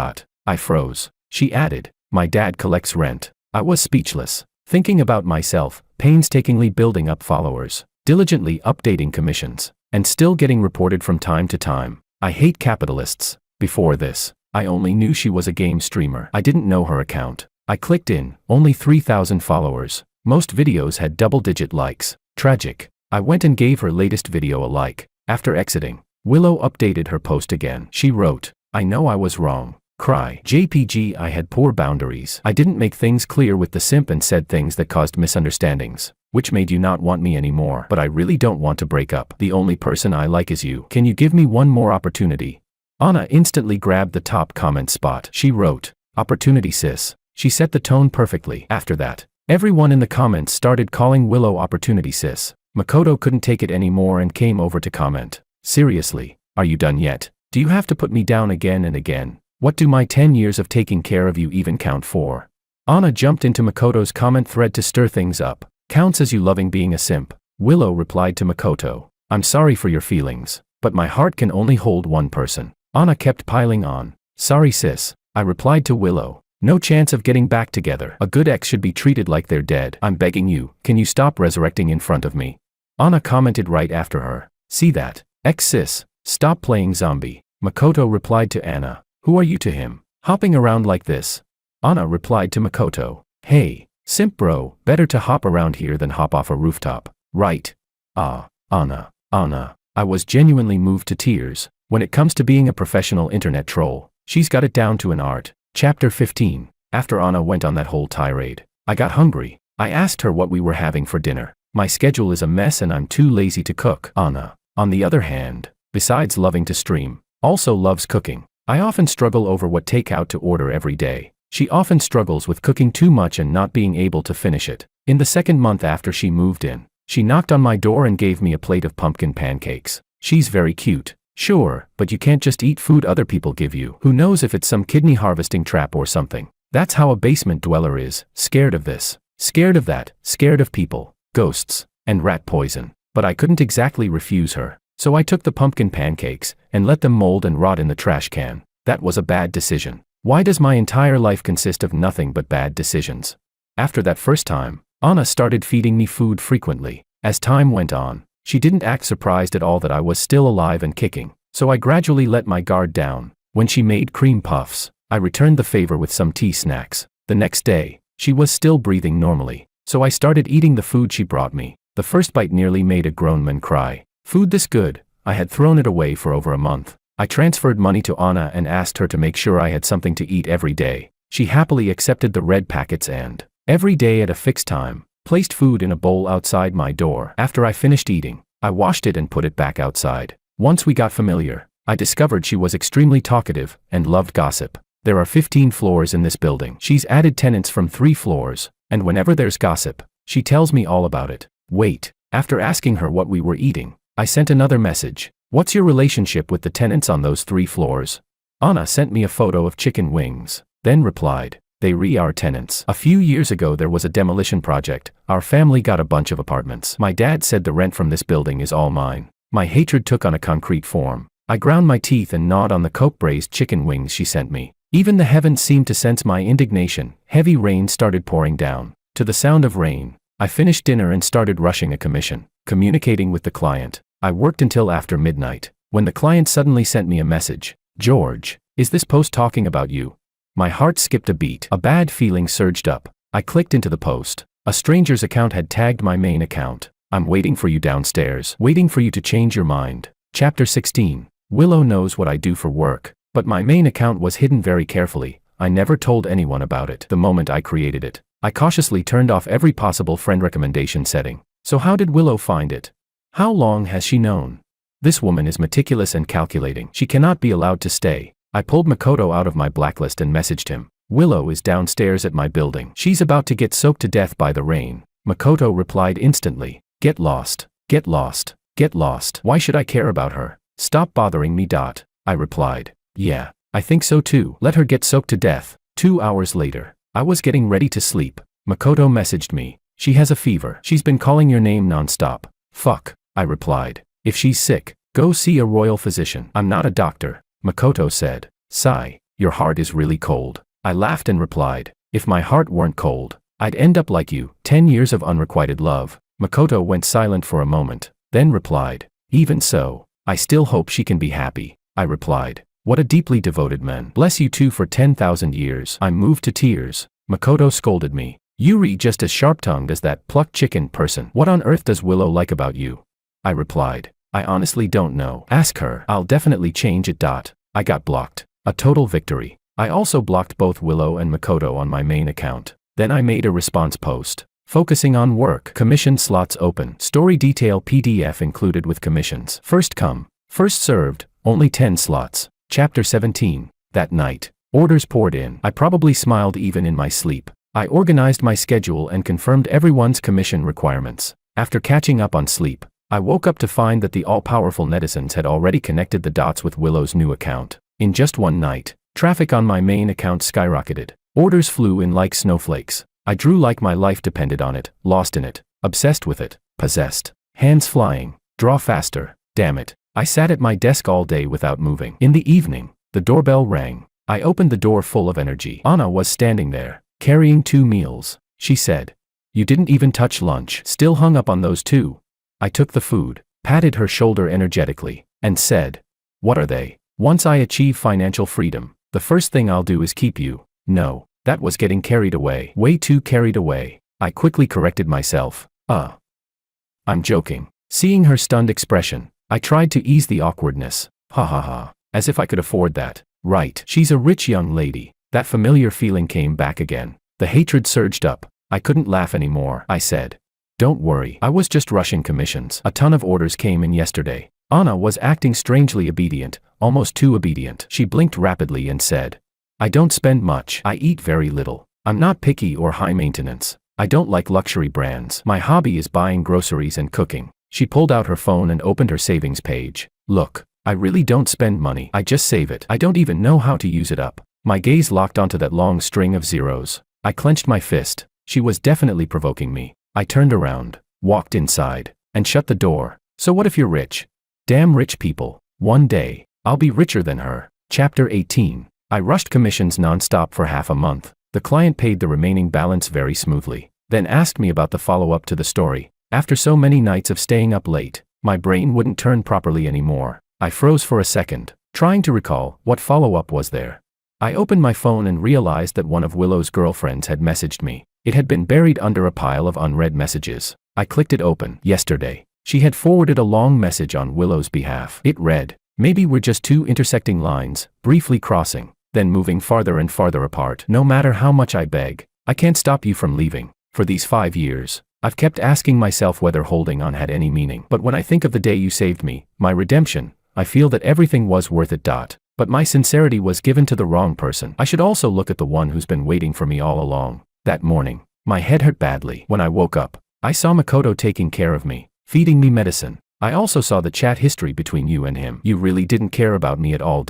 I froze. She added, my dad collects rent. I was speechless. Thinking about myself, painstakingly building up followers, diligently updating commissions, and still getting reported from time to time. I hate capitalists. Before this, I only knew she was a game streamer. I didn't know her account. I clicked in, only 3,000 followers. Most videos had double-digit likes. Tragic. I went and gave her latest video a like. After exiting, Willow updated her post again. She wrote, I know I was wrong. Cry. JPG, I had poor boundaries. I didn't make things clear with the simp and said things that caused misunderstandings, which made you not want me anymore. But I really don't want to break up. The only person I like is you. Can you give me one more opportunity? Anna instantly grabbed the top comment spot. She wrote, opportunity sis. She set the tone perfectly. After that, Everyone in the comments started calling Willow opportunity sis. Makoto couldn't take it anymore and came over to comment. Seriously, are you done yet? Do you have to put me down again and again? What do my 10 years of taking care of you even count for? Anna jumped into Makoto's comment thread to stir things up. Counts as you loving being a simp. Willow replied to Makoto. I'm sorry for your feelings, but my heart can only hold one person. Anna kept piling on. Sorry sis, I replied to Willow. No chance of getting back together. A good ex should be treated like they're dead. I'm begging you, can you stop resurrecting in front of me? Anna commented right after her. See that? Ex sis, stop playing zombie. Makoto replied to Anna. Who are you to him? Hopping around like this? Anna replied to Makoto. Hey, simp bro, better to hop around here than hop off a rooftop. Right? Anna. I was genuinely moved to tears. When it comes to being a professional internet troll, she's got it down to an art. Chapter 15. After Anna went on that whole tirade, I got hungry. I asked her what we were having for dinner. My schedule is a mess and I'm too lazy to cook. Anna, on the other hand, besides loving to stream, also loves cooking. I often struggle over what takeout to order every day. She often struggles with cooking too much and not being able to finish it. In the second month after she moved in, she knocked on my door and gave me a plate of pumpkin pancakes. She's very cute. Sure, but you can't just eat food other people give you. Who knows if it's some kidney harvesting trap or something. That's how a basement dweller is, scared of this, scared of that, scared of people, ghosts, and rat poison. But I couldn't exactly refuse her. So I took the pumpkin pancakes and let them mold and rot in the trash can. That was a bad decision. Why does my entire life consist of nothing but bad decisions? After that first time, Anna started feeding me food frequently. As time went on, she didn't act surprised at all that I was still alive and kicking, so I gradually let my guard down. When she made cream puffs, I returned the favor with some tea snacks. The next day, she was still breathing normally, so I started eating the food she brought me. The first bite nearly made a grown man cry. Food this good? I had thrown it away for over a month. I transferred money to Anna and asked her to make sure I had something to eat every day. She happily accepted the red packets and, every day at a fixed time, placed food in a bowl outside my door. After I finished eating, I washed it and put it back outside. Once we got familiar, I discovered she was extremely talkative and loved gossip. There are 15 floors in this building. She's added tenants from 3 floors, and whenever there's gossip, she tells me all about it. Wait, after asking her what we were eating, I sent another message. What's your relationship with the tenants on those 3 floors? Anna sent me a photo of chicken wings, then replied, they are tenants. A few years ago there was a demolition project. Our family got a bunch of apartments. My dad said the rent from this building is all mine. My hatred took on a concrete form. I ground my teeth and gnawed on the Coke-braised chicken wings she sent me. Even the heavens seemed to sense my indignation. Heavy rain started pouring down. To the sound of rain, I finished dinner and started rushing a commission. Communicating with the client, I worked until after midnight, when the client suddenly sent me a message. George, is this post talking about you? My heart skipped a beat. A bad feeling surged up. I clicked into the post. A stranger's account had tagged my main account. I'm waiting for you downstairs. Waiting for you to change your mind. Chapter 16. Willow knows what I do for work, but my main account was hidden very carefully. I never told anyone about it the moment I created it. I cautiously turned off every possible friend recommendation setting. So how did Willow find it? How long has she known? This woman is meticulous and calculating. She cannot be allowed to stay. I pulled Makoto out of my blacklist and messaged him. Willow is downstairs at my building. She's about to get soaked to death by the rain. Makoto replied instantly. Get lost. Get lost. Get lost. Why should I care about her? Stop bothering me. I replied. Yeah, I think so too. Let her get soaked to death. 2 hours later, I was getting ready to sleep. Makoto messaged me. She has a fever. She's been calling your name nonstop. Fuck, I replied. If she's sick, go see a royal physician. I'm not a doctor. Makoto said. Sigh, your heart is really cold. I laughed and replied. If my heart weren't cold, I'd end up like you. 10 years of unrequited love. Makoto went silent for a moment, then replied. Even so, I still hope she can be happy. I replied. What a deeply devoted man. Bless you too for 10,000 years. I'm moved to tears. Makoto scolded me. Yuri just as sharp-tongued as that plucked chicken person. What on earth does Willow like about you? I replied. I honestly don't know. Ask her. I'll definitely change it. I got blocked. A total victory. I also blocked both Willow and Makoto on my main account. Then I made a response post. Focusing on work. Commission slots open. Story detail PDF included with commissions. First come, first served. Only 10 slots. Chapter 17. That night, orders poured in. I probably smiled even in my sleep. I organized my schedule and confirmed everyone's commission requirements. After catching up on sleep, I woke up to find that the all-powerful netizens had already connected the dots with Willow's new account. In just one night, traffic on my main account skyrocketed. Orders flew in like snowflakes. I drew like my life depended on it, lost in it, obsessed with it, possessed. Hands flying. Draw faster. Damn it. I sat at my desk all day without moving. In the evening, the doorbell rang. I opened the door full of energy. Anna was standing there, carrying 2 meals. She said, "You didn't even touch lunch. Still hung up on those 2. I took the food, patted her shoulder energetically, and said, "What are they? Once I achieve financial freedom, the first thing I'll do is keep you." No, that was getting carried away. Way too carried away. I quickly corrected myself. I'm joking. Seeing her stunned expression, I tried to ease the awkwardness. Ha ha ha. As if I could afford that. Right. She's a rich young lady. That familiar feeling came back again. The hatred surged up. I couldn't laugh anymore. I said, "Don't worry. I was just rushing commissions. A ton of orders came in yesterday." Anna was acting strangely obedient, almost too obedient. She blinked rapidly and said, "I don't spend much. I eat very little. I'm not picky or high maintenance. I don't like luxury brands. My hobby is buying groceries and cooking." She pulled out her phone and opened her savings page. "Look, I really don't spend money. I just save it. I don't even know how to use it up." My gaze locked onto that long string of zeros. I clenched my fist. She was definitely provoking me. I turned around, walked inside, and shut the door. So what if you're rich? Damn rich people. One day, I'll be richer than her. Chapter 18. I rushed commissions nonstop for half a month. The client paid the remaining balance very smoothly, then asked me about the follow-up to the story. After so many nights of staying up late, my brain wouldn't turn properly anymore. I froze for a second, trying to recall what follow-up was there. I opened my phone and realized that one of Willow's girlfriends had messaged me. It had been buried under a pile of unread messages. I clicked it open. Yesterday, she had forwarded a long message on Willow's behalf. It read, "Maybe we're just 2 intersecting lines, briefly crossing, then moving farther and farther apart. No matter how much I beg, I can't stop you from leaving. For these 5 years, I've kept asking myself whether holding on had any meaning. But when I think of the day you saved me, my redemption, I feel that everything was worth it. But my sincerity was given to the wrong person. I should also look at the one who's been waiting for me all along." That morning, my head hurt badly. When I woke up, I saw Makoto taking care of me, feeding me medicine. I also saw the chat history between you and him. "You really didn't care about me at all.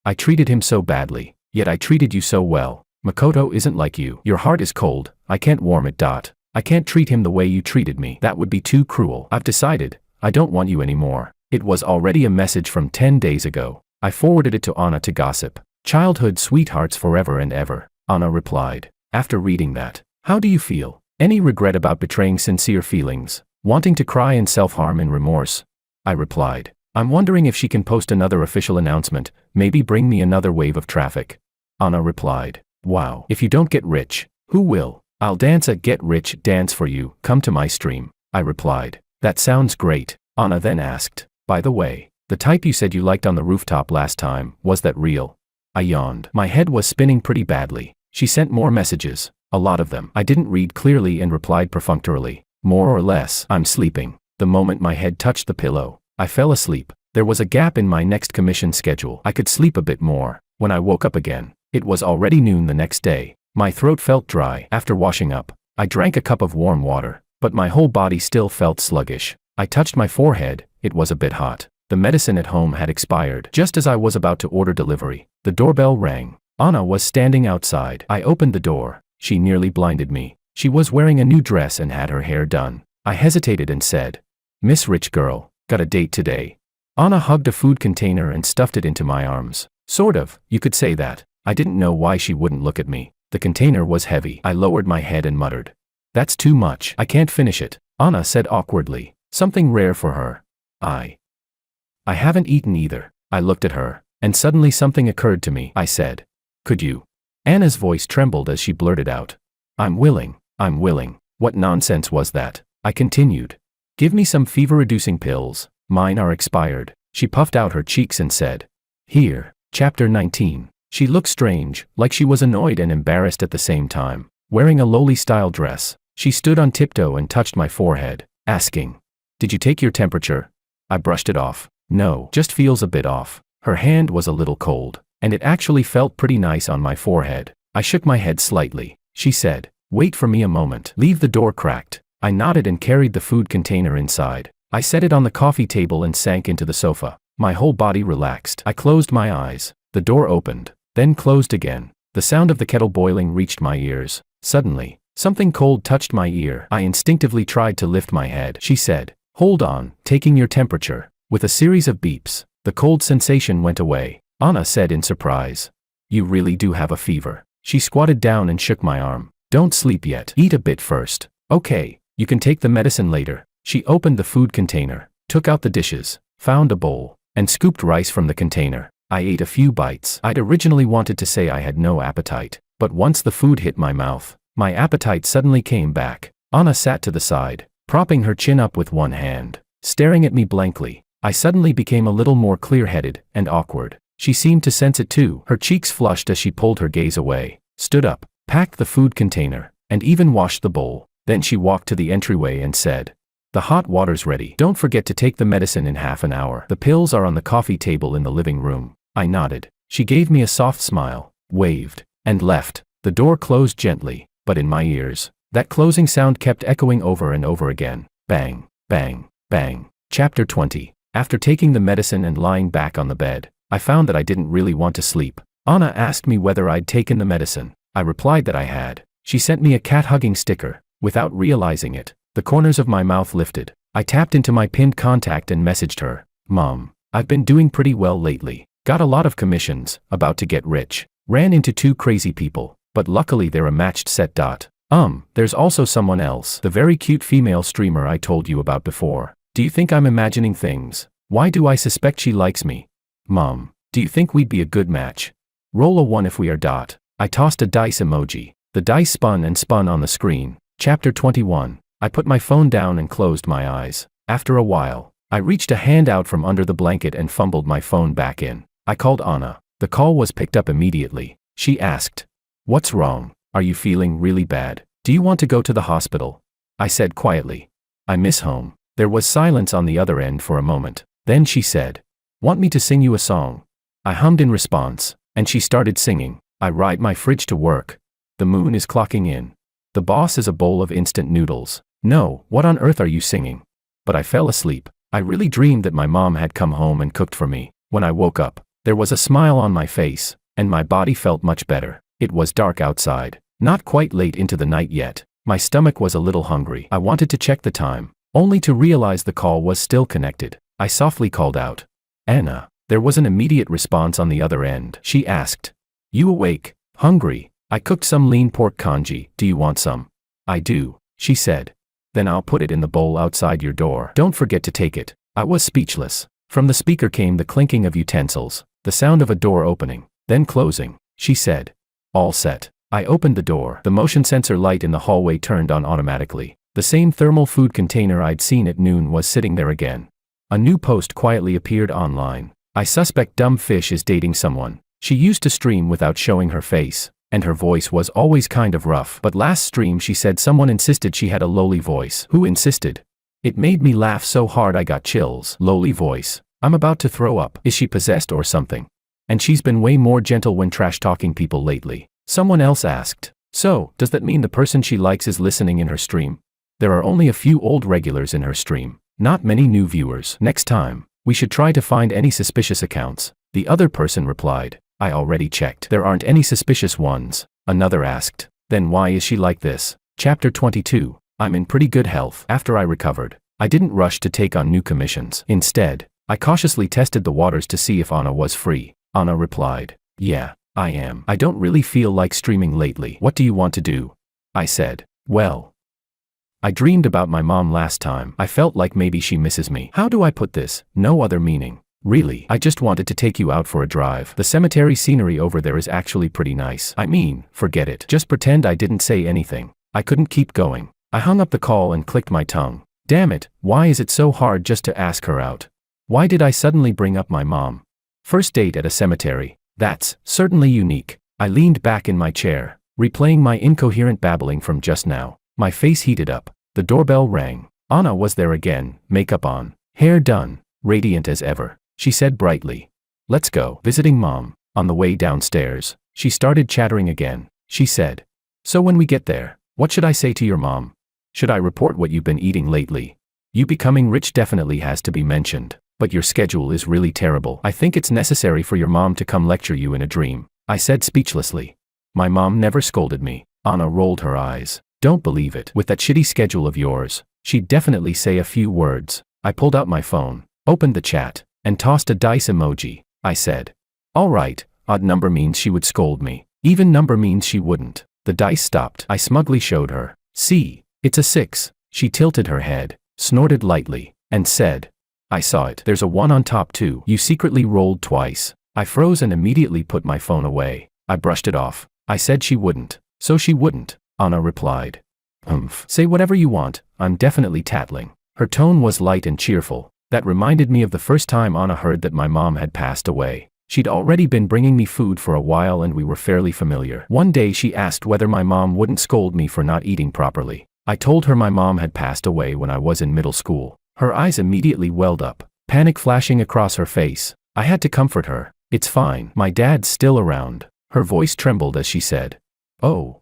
I treated him so badly, yet I treated you so well. Makoto isn't like you. Your heart is cold. I can't warm it. I can't treat him the way you treated me. That would be too cruel. I've decided, I don't want you anymore." It was already a message from 10 days ago. I forwarded it to Anna to gossip. "Childhood sweethearts forever and ever." Anna replied, "After reading that, how do you feel? Any regret about betraying sincere feelings? Wanting to cry and self-harm in remorse?" I replied, "I'm wondering if she can post another official announcement, maybe bring me another wave of traffic." Anna replied, "Wow, if you don't get rich, who will? I'll dance a get rich dance for you. Come to my stream." I replied, "That sounds great." Anna then asked, "By the way, the type you said you liked on the rooftop last time, was that real?" I yawned. My head was spinning pretty badly. She sent more messages, a lot of them. I didn't read clearly and replied perfunctorily, "More or less, I'm sleeping." The moment my head touched the pillow, I fell asleep. There was a gap in my next commission schedule. I could sleep a bit more. When I woke up again, it was already noon the next day. My throat felt dry. After washing up, I drank a cup of warm water, but my whole body still felt sluggish. I touched my forehead. It was a bit hot. The medicine at home had expired. Just as I was about to order delivery, the doorbell rang. Anna was standing outside. I opened the door. She nearly blinded me. She was wearing a new dress and had her hair done. I hesitated and said, "Miss Rich Girl, got a date today?" Anna hugged a food container and stuffed it into my arms. Sort of, you could say that. I didn't know why she wouldn't look at me. The container was heavy. I lowered my head and muttered, "That's too much. I can't finish it." Anna said awkwardly, "Something rare for her." I haven't eaten either." I looked at her, and suddenly something occurred to me. I said, "Could you?" Anna's voice trembled as she blurted out, I'm willing. What nonsense was that? I continued, "Give me some fever-reducing pills. Mine are expired." She puffed out her cheeks and said, "Here." Chapter 19. She looked strange, like she was annoyed and embarrassed at the same time. Wearing a lowly-style dress, she stood on tiptoe and touched my forehead, asking, "Did you take your temperature?" I brushed it off. "No, just feels a bit off." Her hand was a little cold, and it actually felt pretty nice on my forehead. I shook my head slightly. She said, Wait for me a moment. Leave the door cracked. I nodded and carried the food container inside. I set it on the coffee table and sank into the sofa. My whole body relaxed. I closed my eyes. The door opened, then closed again. The sound of the kettle boiling reached my ears. Suddenly, something cold touched my ear. I instinctively tried to lift my head. She said, "Hold on, taking your temperature." With a series of beeps, the cold sensation went away. Anna said in surprise, "You really do have a fever." She squatted down and shook my arm. "Don't sleep yet. Eat a bit first. Okay, you can take the medicine later." She opened the food container, took out the dishes, found a bowl, and scooped rice from the container. I ate a few bites. I'd originally wanted to say I had no appetite, but once the food hit my mouth, my appetite suddenly came back. Anna sat to the side, propping her chin up with one hand, staring at me blankly. I suddenly became a little more clear-headed and awkward. She seemed to sense it too. Her cheeks flushed as she pulled her gaze away, stood up, packed the food container, and even washed the bowl. Then she walked to the entryway and said, "The hot water's ready. Don't forget to take the medicine in half an hour. The pills are on the coffee table in the living room." I nodded. She gave me a soft smile, waved, and left. The door closed gently, but in my ears, that closing sound kept echoing over and over again. Bang, bang, bang. Chapter 20. After taking the medicine and lying back on the bed, I found that I didn't really want to sleep. Anna asked me whether I'd taken the medicine. I replied that I had. She sent me a cat-hugging sticker. Without realizing it, the corners of my mouth lifted. I tapped into my pinned contact and messaged her, "Mom, I've been doing pretty well lately. Got a lot of commissions, about to get rich. Ran into 2 crazy people, but luckily they're a matched set. There's also someone else, the very cute female streamer I told you about before. Do you think I'm imagining things? Why do I suspect she likes me? Mom, do you think we'd be a good match? Roll a 1 if we are. I tossed a dice emoji. The dice spun and spun on the screen. Chapter 21. I put my phone down and closed my eyes. After a while, I reached a hand out from under the blanket and fumbled my phone back in. I called Anna. The call was picked up immediately. She asked, "What's wrong? Are you feeling really bad? Do you want to go to the hospital?" I said quietly, "I miss home." There was silence on the other end for a moment. Then she said, "Want me to sing you a song?" I hummed in response, and she started singing. "I ride my fridge to work. The moon is clocking in. The boss is a bowl of instant noodles." No, what on earth are you singing? But I fell asleep. I really dreamed that my mom had come home and cooked for me. When I woke up, there was a smile on my face, and my body felt much better. It was dark outside, not quite late into the night yet. My stomach was a little hungry. I wanted to check the time, only to realize the call was still connected. I softly called out, "Anna." There was an immediate response on the other end. She asked, "You awake? Hungry? I cooked some lean pork congee. Do you want some?" "I do," she said. "Then I'll put it in the bowl outside your door. Don't forget to take it." I was speechless. From the speaker came the clinking of utensils, the sound of a door opening, then closing. She said, "All set." I opened the door. The motion sensor light in the hallway turned on automatically. The same thermal food container I'd seen at noon was sitting there again. A new post quietly appeared online. "I suspect dumb fish is dating someone. She used to stream without showing her face, and her voice was always kind of rough. But last stream she said someone insisted she had a lowly voice." Who insisted? It made me laugh so hard I got chills. Lowly voice. I'm about to throw up. Is she possessed or something? And she's been way more gentle when trash-talking people lately. Someone else asked, "So, does that mean the person she likes is listening in her stream?" There are only a few old regulars in her stream, not many new viewers. Next time, we should try to find any suspicious accounts. The other person replied, "I already checked. There aren't any suspicious ones." Another asked, "Then why is she like this?" Chapter 22. I'm in pretty good health. After I recovered, I didn't rush to take on new commissions. Instead, I cautiously tested the waters to see if Anna was free. Anna replied, "Yeah, I am. I don't really feel like streaming lately. What do you want to do?" I said, "Well, I dreamed about my mom last time. I felt like maybe she misses me. How do I put this? No other meaning. Really, I just wanted to take you out for a drive. The cemetery scenery over there is actually pretty nice. I mean, forget it. Just pretend I didn't say anything." I couldn't keep going. I hung up the call and clicked my tongue. Damn it, why is it so hard just to ask her out? Why did I suddenly bring up my mom? First date at a cemetery. That's certainly unique. I leaned back in my chair, replaying my incoherent babbling from just now. My face heated up. The doorbell rang. Anna was there again, makeup on, hair done, radiant as ever. She said brightly, "Let's go." Visiting mom. On the way downstairs, she started chattering again. She said, "So when we get there, What should I say to your mom? Should I report what you've been eating lately? You becoming rich definitely has to be mentioned, but your schedule is really terrible. I think it's necessary for your mom to come lecture you in a dream, I said speechlessly. My mom never scolded me. Anna rolled her eyes. Don't believe it. With that shitty schedule of yours, she'd definitely say a few words. I pulled out my phone, opened the chat, and tossed a dice emoji. I said, all right, odd number means she would scold me. Even number means she wouldn't. The dice stopped. I smugly showed her. See, it's a 6. She tilted her head, snorted lightly, and said, I saw it. There's a 1 on top too. You secretly rolled twice. I froze and immediately put my phone away. I brushed it off. I said she wouldn't. So she wouldn't, Anna replied. Say whatever you want, I'm definitely tattling. Her tone was light and cheerful. That reminded me of the first time Anna heard that my mom had passed away. She'd already been bringing me food for a while and we were fairly familiar. One day she asked whether my mom wouldn't scold me for not eating properly. I told her my mom had passed away when I was in middle school. Her eyes immediately welled up, panic flashing across her face. I had to comfort her. It's fine, my dad's still around. Her voice trembled as she said, oh.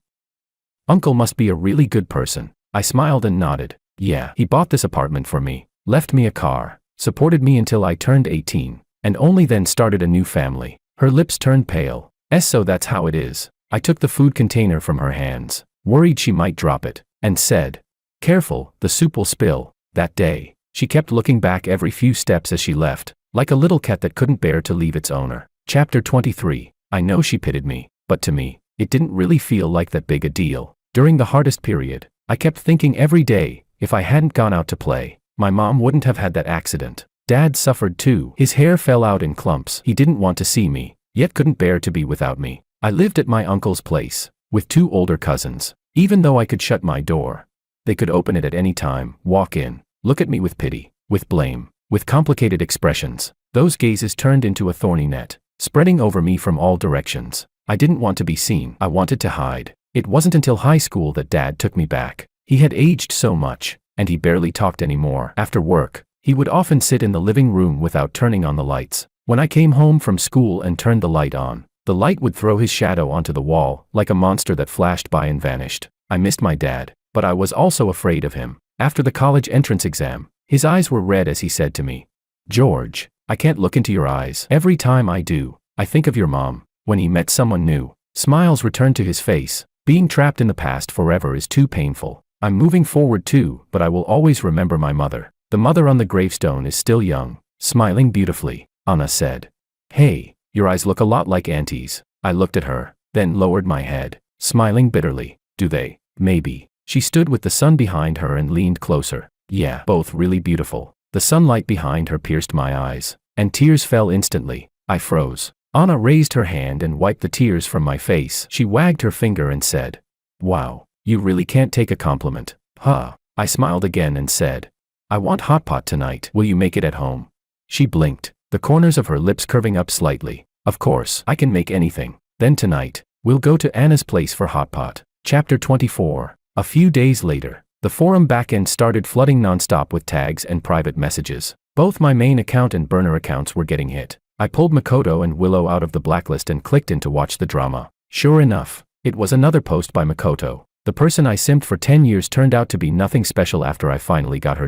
Uncle must be a really good person. I smiled and nodded. Yeah, he bought this apartment for me, left me a car, supported me until I turned 18, and only then started a new family. Her lips turned pale. So that's how it is. I took the food container from her hands, worried she might drop it, and said, careful, the soup will spill. That day, she kept looking back every few steps as she left, like a little cat that couldn't bear to leave its owner. Chapter 23. I know she pitied me, but to me, it didn't really feel like that big a deal. During the hardest period, I kept thinking every day, if I hadn't gone out to play, my mom wouldn't have had that accident. Dad suffered too. His hair fell out in clumps. He didn't want to see me, yet couldn't bear to be without me. I lived at my uncle's place, with 2 older cousins. Even though I could shut my door, they could open it at any time, walk in, look at me with pity, with blame, with complicated expressions. Those gazes turned into a thorny net, spreading over me from all directions. I didn't want to be seen. I wanted to hide. It wasn't until high school that Dad took me back. He had aged so much, and he barely talked anymore. After work, he would often sit in the living room without turning on the lights. When I came home from school and turned the light on, the light would throw his shadow onto the wall, like a monster that flashed by and vanished. I missed my dad, but I was also afraid of him. After the college entrance exam, his eyes were red as he said to me, George, I can't look into your eyes. Every time I do, I think of your mom. When he met someone new, smiles returned to his face. Being trapped in the past forever is too painful. I'm moving forward too, but I will always remember my mother. The mother on the gravestone is still young, smiling beautifully, Anna said. Hey, your eyes look a lot like Auntie's. I looked at her, then lowered my head, smiling bitterly. Do they? Maybe. She stood with the sun behind her and leaned closer. Yeah, both really beautiful. The sunlight behind her pierced my eyes, and tears fell instantly. I froze. Anna raised her hand and wiped the tears from my face. She wagged her finger and said, wow, you really can't take a compliment. Huh. I smiled again and said, I want hot pot tonight. Will you make it at home? She blinked, the corners of her lips curving up slightly. Of course, I can make anything. Then tonight, we'll go to Anna's place for hot pot. Chapter 24. A few days later, the forum backend started flooding nonstop with tags and private messages. Both my main account and burner accounts were getting hit. I pulled Makoto and Willow out of the blacklist and clicked in to watch the drama. Sure enough, it was another post by Makoto. The person I simped for 10 years turned out to be nothing special after I finally got her.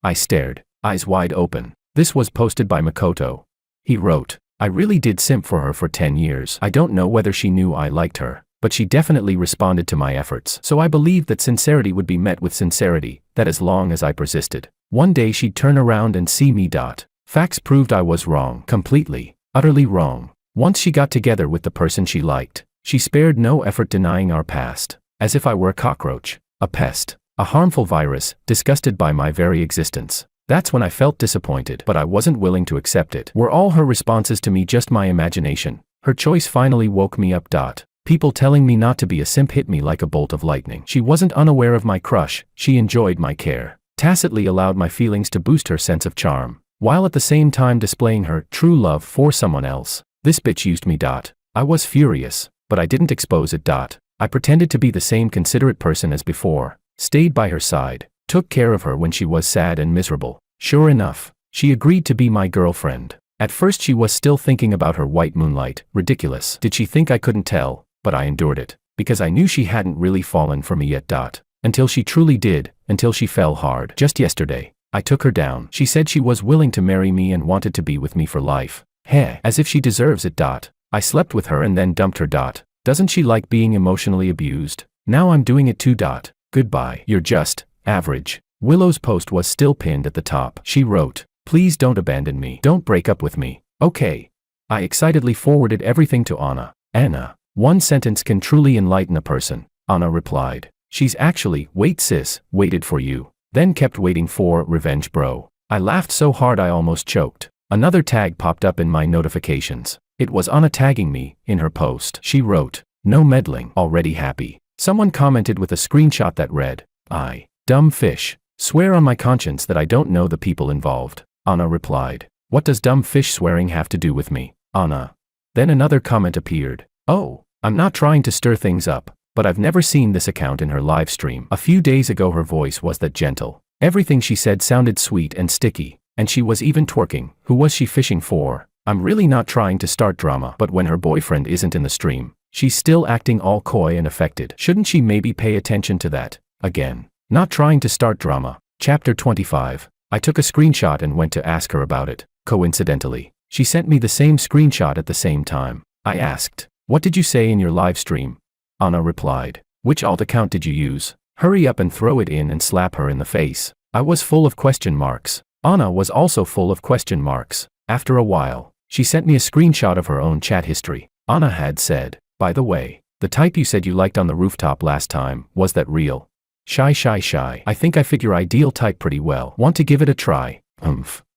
I stared, eyes wide open. This was posted by Makoto. He wrote, I really did simp for her for 10 years. I don't know whether she knew I liked her, but she definitely responded to my efforts. So I believed that sincerity would be met with sincerity, that as long as I persisted, one day she'd turn around and see me. Facts proved I was wrong, completely, utterly wrong. Once she got together with the person she liked, she spared no effort denying our past, as if I were a cockroach, a pest, a harmful virus, disgusted by my very existence. That's when I felt disappointed, but I wasn't willing to accept it. Were all her responses to me just my imagination? Her choice finally woke me up. People telling me not to be a simp hit me like a bolt of lightning. She wasn't unaware of my crush, she enjoyed my care, tacitly allowed my feelings to boost her sense of charm, while at the same time displaying her true love for someone else. This bitch used me. I was furious, but I didn't expose it. I pretended to be the same considerate person as before, stayed by her side, took care of her when she was sad and miserable. Sure enough, she agreed to be my girlfriend. At first she was still thinking about her white moonlight. Ridiculous. Did she think I couldn't tell? But I endured it. because I knew she hadn't really fallen for me yet. Until she truly did, until she fell hard. Just yesterday, I took her down. She said she was willing to marry me and wanted to be with me for life. Heh, as if she deserves it. I slept with her and then dumped her. Doesn't she like being emotionally abused? Now I'm doing it too. Goodbye. You're just average. Willow's post was still pinned at the top. She wrote, "Please don't abandon me. Don't break up with me. Okay." I excitedly forwarded everything to Anna. Anna, one sentence can truly enlighten a person. Anna replied. She's actually, wait sis, waited for you. Then kept waiting for, revenge bro. I laughed so hard I almost choked. Another tag popped up in my notifications. It was Anna tagging me, in her post. She wrote, "No meddling, already happy." Someone commented with a screenshot that read, "I, dumb fish, swear on my conscience that I don't know the people involved." Anna replied, "What does dumb fish swearing have to do with me, Anna?" Then another comment appeared. "Oh, I'm not trying to stir things up, but I've never seen this account in her live stream. A few days ago her voice was that gentle. Everything she said sounded sweet and sticky, and she was even twerking. Who was she fishing for? I'm really not trying to start drama, but when her boyfriend isn't in the stream, she's still acting all coy and affected. Shouldn't she maybe pay attention to that? Again, not trying to start drama." Chapter 25. I took a screenshot and went to ask her about it. Coincidentally, she sent me the same screenshot at the same time. I asked, "What did you say in your live stream?" Anna replied, "Which alt account did you use? Hurry up and throw it in and slap her in the face." I was full of question marks. Anna was also full of question marks. After a while, she sent me a screenshot of her own chat history. Anna had said, "By the way, the type you said you liked on the rooftop last time, was that real? Shy. I think I fit your ideal type pretty well. Want to give it a try?"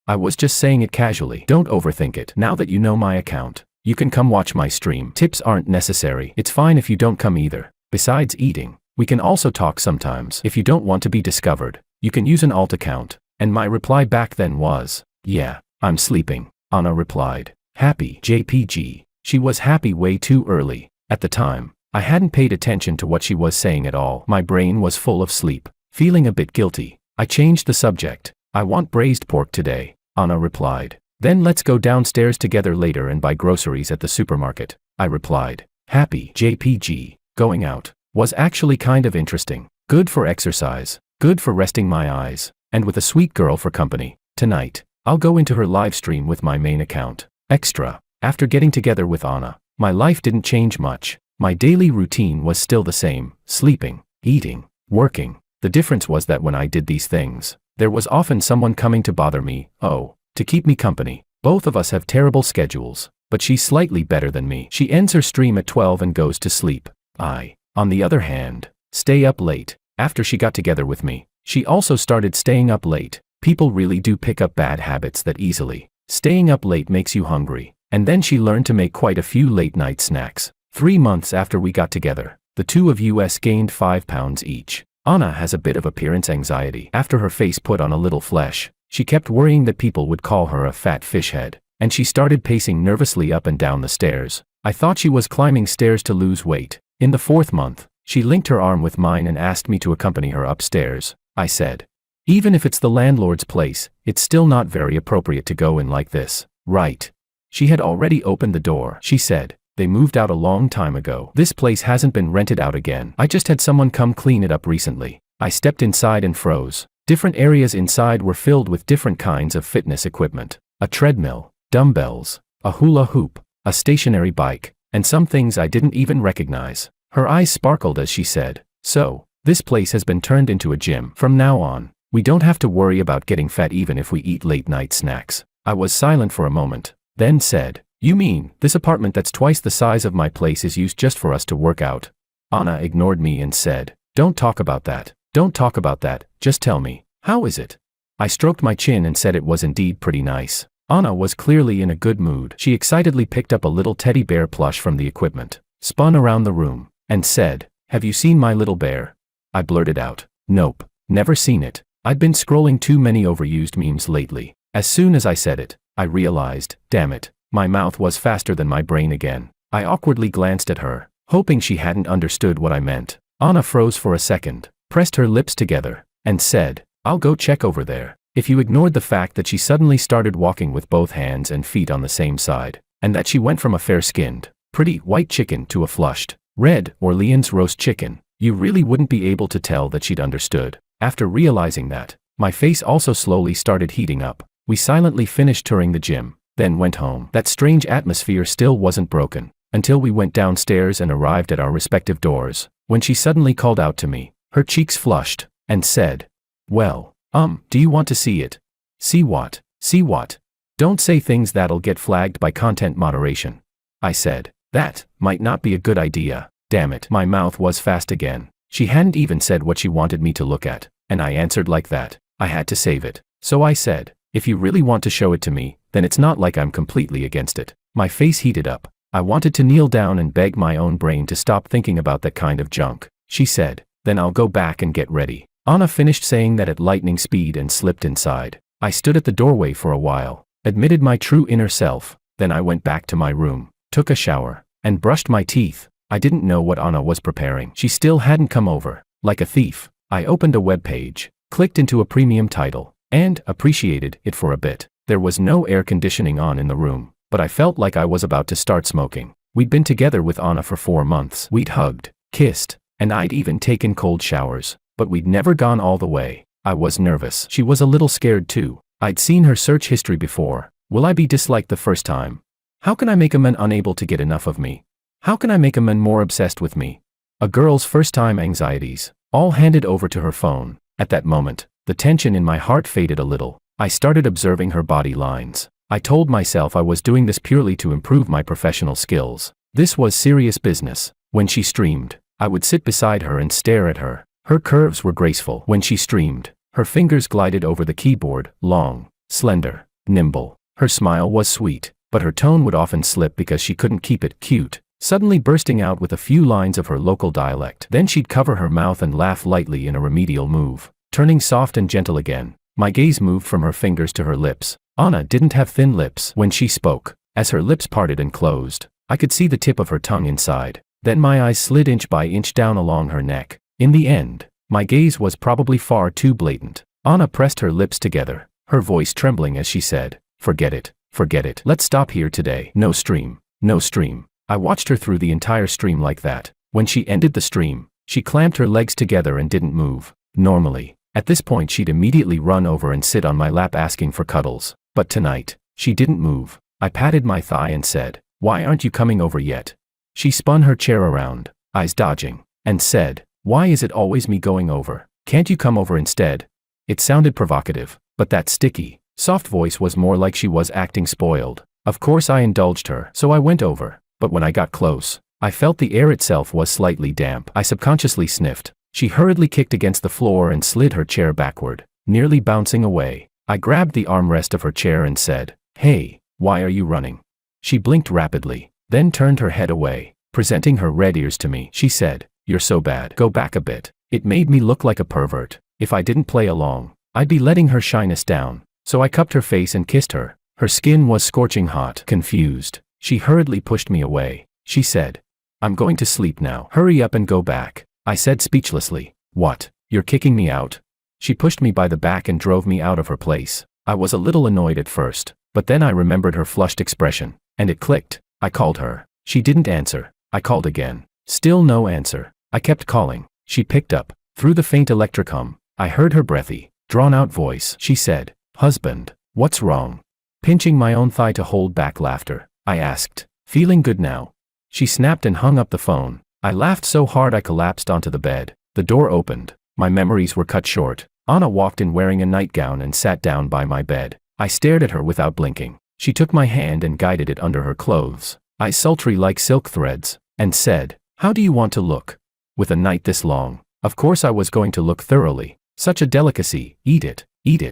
I was just saying it casually. Don't overthink it. Now that you know my account, you can come watch my stream. Tips aren't necessary. It's fine if you don't come either. Besides eating, we can also talk sometimes. If you don't want to be discovered, you can use an alt account. And my reply back then was, "Yeah, I'm sleeping." Anna replied, "Happy JPG." She was happy way too early. At the time, I hadn't paid attention to what she was saying at all. My brain was full of sleep. Feeling a bit guilty, I changed the subject. "I want braised pork today," Anna replied. "Then let's go downstairs together later and buy groceries at the supermarket." I replied, "Happy JPG." Going out was actually kind of interesting. Good for exercise, good for resting my eyes, and with a sweet girl for company. Tonight, I'll go into her live stream with my main account. Extra. After getting together with Anna, my life didn't change much. My daily routine was still the same: sleeping, eating, working. The difference was that when I did these things, there was often someone coming to bother me, to keep me company. Both of us have terrible schedules, but she's slightly better than me. She ends her stream at 12 and goes to sleep. I, on the other hand, stay up late. After she got together with me, she also started staying up late. People really do pick up bad habits that easily. Staying up late makes you hungry. And then she learned to make quite a few late-night snacks. 3 months after we got together, the two of us gained 5 pounds each. Anna has a bit of appearance anxiety. After her face put on a little flesh, she kept worrying that people would call her a fat fish head, and she started pacing nervously up and down the stairs. I thought she was climbing stairs to lose weight. In the 4th month, she linked her arm with mine and asked me to accompany her upstairs. I said, "Even if it's the landlord's place, it's still not very appropriate to go in like this, right?" She had already opened the door. She said, "They moved out a long time ago. This place hasn't been rented out again. I just had someone come clean it up recently." I stepped inside and froze. Different areas inside were filled with different kinds of fitness equipment. A treadmill, dumbbells, a hula hoop, a stationary bike, and some things I didn't even recognize. Her eyes sparkled as she said, "So, this place has been turned into a gym. From now on, we don't have to worry about getting fat even if we eat late-night snacks." I was silent for a moment, then said, "You mean, this apartment that's twice the size of my place is used just for us to work out?" Anna ignored me and said, "Don't talk about that. Don't talk about that, just tell me, how is it?" I stroked my chin and said it was indeed pretty nice. Anna was clearly in a good mood. She excitedly picked up a little teddy bear plush from the equipment, spun around the room, and said, "Have you seen my little bear?" I blurted out, "Nope, never seen it. I'd been scrolling too many overused memes lately." As soon as I said it, I realized, damn it, my mouth was faster than my brain again. I awkwardly glanced at her, hoping she hadn't understood what I meant. Anna froze for a second, pressed her lips together, and said, "I'll go check over there." If you ignored the fact that she suddenly started walking with both hands and feet on the same side, and that she went from a fair-skinned, pretty white chicken to a flushed, Red Orleans roast chicken. You really wouldn't be able to tell that she'd understood. After realizing that, my face also slowly started heating up. We silently finished touring the gym, then went home. That strange atmosphere still wasn't broken, until we went downstairs and arrived at our respective doors, when she suddenly called out to me, her cheeks flushed, and said, "Well, do you want to see it?" "See what? See what?" "Don't say things that'll get flagged by content moderation." I said, "That might not be a good idea." Damn it, my mouth was fast again. She hadn't even said what she wanted me to look at, and I answered like that. I had to save it. So I said, "If you really want to show it to me, then it's not like I'm completely against it." My face heated up. I wanted to kneel down and beg my own brain to stop thinking about that kind of junk. She said, "Then I'll go back and get ready." Anna finished saying that at lightning speed and slipped inside. I stood at the doorway for a while, admitted my true inner self, then I went back to my room, took a shower, and brushed my teeth. I didn't know what Anna was preparing. She still hadn't come over. Like a thief, I opened a web page, clicked into a premium title, and appreciated it for a bit. There was no air conditioning on in the room, but I felt like I was about to start smoking. We'd been together with Anna for 4 months. We'd hugged, kissed, and I'd even taken cold showers, but we'd never gone all the way. I was nervous. She was a little scared too. I'd seen her search history before. Will I be disliked the first time? How can I make a man unable to get enough of me? How can I make a man more obsessed with me? A girl's first-time anxieties, all handed over to her phone. At that moment, the tension in my heart faded a little. I started observing her body lines. I told myself I was doing this purely to improve my professional skills. This was serious business. When she streamed, I would sit beside her and stare at her. Her curves were graceful. When she streamed, her fingers glided over the keyboard, long, slender, nimble. Her smile was sweet, but her tone would often slip because she couldn't keep it cute, suddenly bursting out with a few lines of her local dialect. Then she'd cover her mouth and laugh lightly in a remedial move, turning soft and gentle again. My gaze moved from her fingers to her lips. Anna didn't have thin lips. When she spoke, as her lips parted and closed, I could see the tip of her tongue inside. Then my eyes slid inch by inch down along her neck. In the end, my gaze was probably far too blatant. Anna pressed her lips together, her voice trembling as she said, "Forget it, forget it. Let's stop here today. No stream, no stream." I watched her through the entire stream like that. When she ended the stream, she clamped her legs together and didn't move. Normally, at this point she'd immediately run over and sit on my lap asking for cuddles. But tonight, she didn't move. I patted my thigh and said, "Why aren't you coming over yet?" She spun her chair around, eyes dodging, and said, "Why is it always me going over? Can't you come over instead?" It sounded provocative, but that sticky, soft voice was more like she was acting spoiled. Of course I indulged her, so I went over. But when I got close, I felt the air itself was slightly damp. I subconsciously sniffed. She hurriedly kicked against the floor and slid her chair backward, nearly bouncing away. I grabbed the armrest of her chair and said, "Hey, why are you running?" She blinked rapidly, then turned her head away, presenting her red ears to me. She said, "You're so bad. Go back a bit." It made me look like a pervert. If I didn't play along, I'd be letting her shyness down. So I cupped her face and kissed her. Her skin was scorching hot. Confused, she hurriedly pushed me away. She said, "I'm going to sleep now. Hurry up and go back." I said speechlessly, "What? You're kicking me out?" She pushed me by the back and drove me out of her place. I was a little annoyed at first, but then I remembered her flushed expression, and it clicked. I called her. She didn't answer. I called again. Still no answer. I kept calling. She picked up. Through the faint electric hum, I heard her breathy, drawn-out voice. She said, "Husband, what's wrong?" Pinching my own thigh to hold back laughter, I asked, "Feeling good now?" She snapped and hung up the phone. I laughed so hard I collapsed onto the bed. The door opened. My memories were cut short. Anna walked in wearing a nightgown and sat down by my bed. I stared at her without blinking. She took my hand and guided it under her clothes, eyes sultry like silk threads, and said, "How do you want to look? With a night this long?" Of course I was going to look thoroughly. Such a delicacy. Eat it, eat it.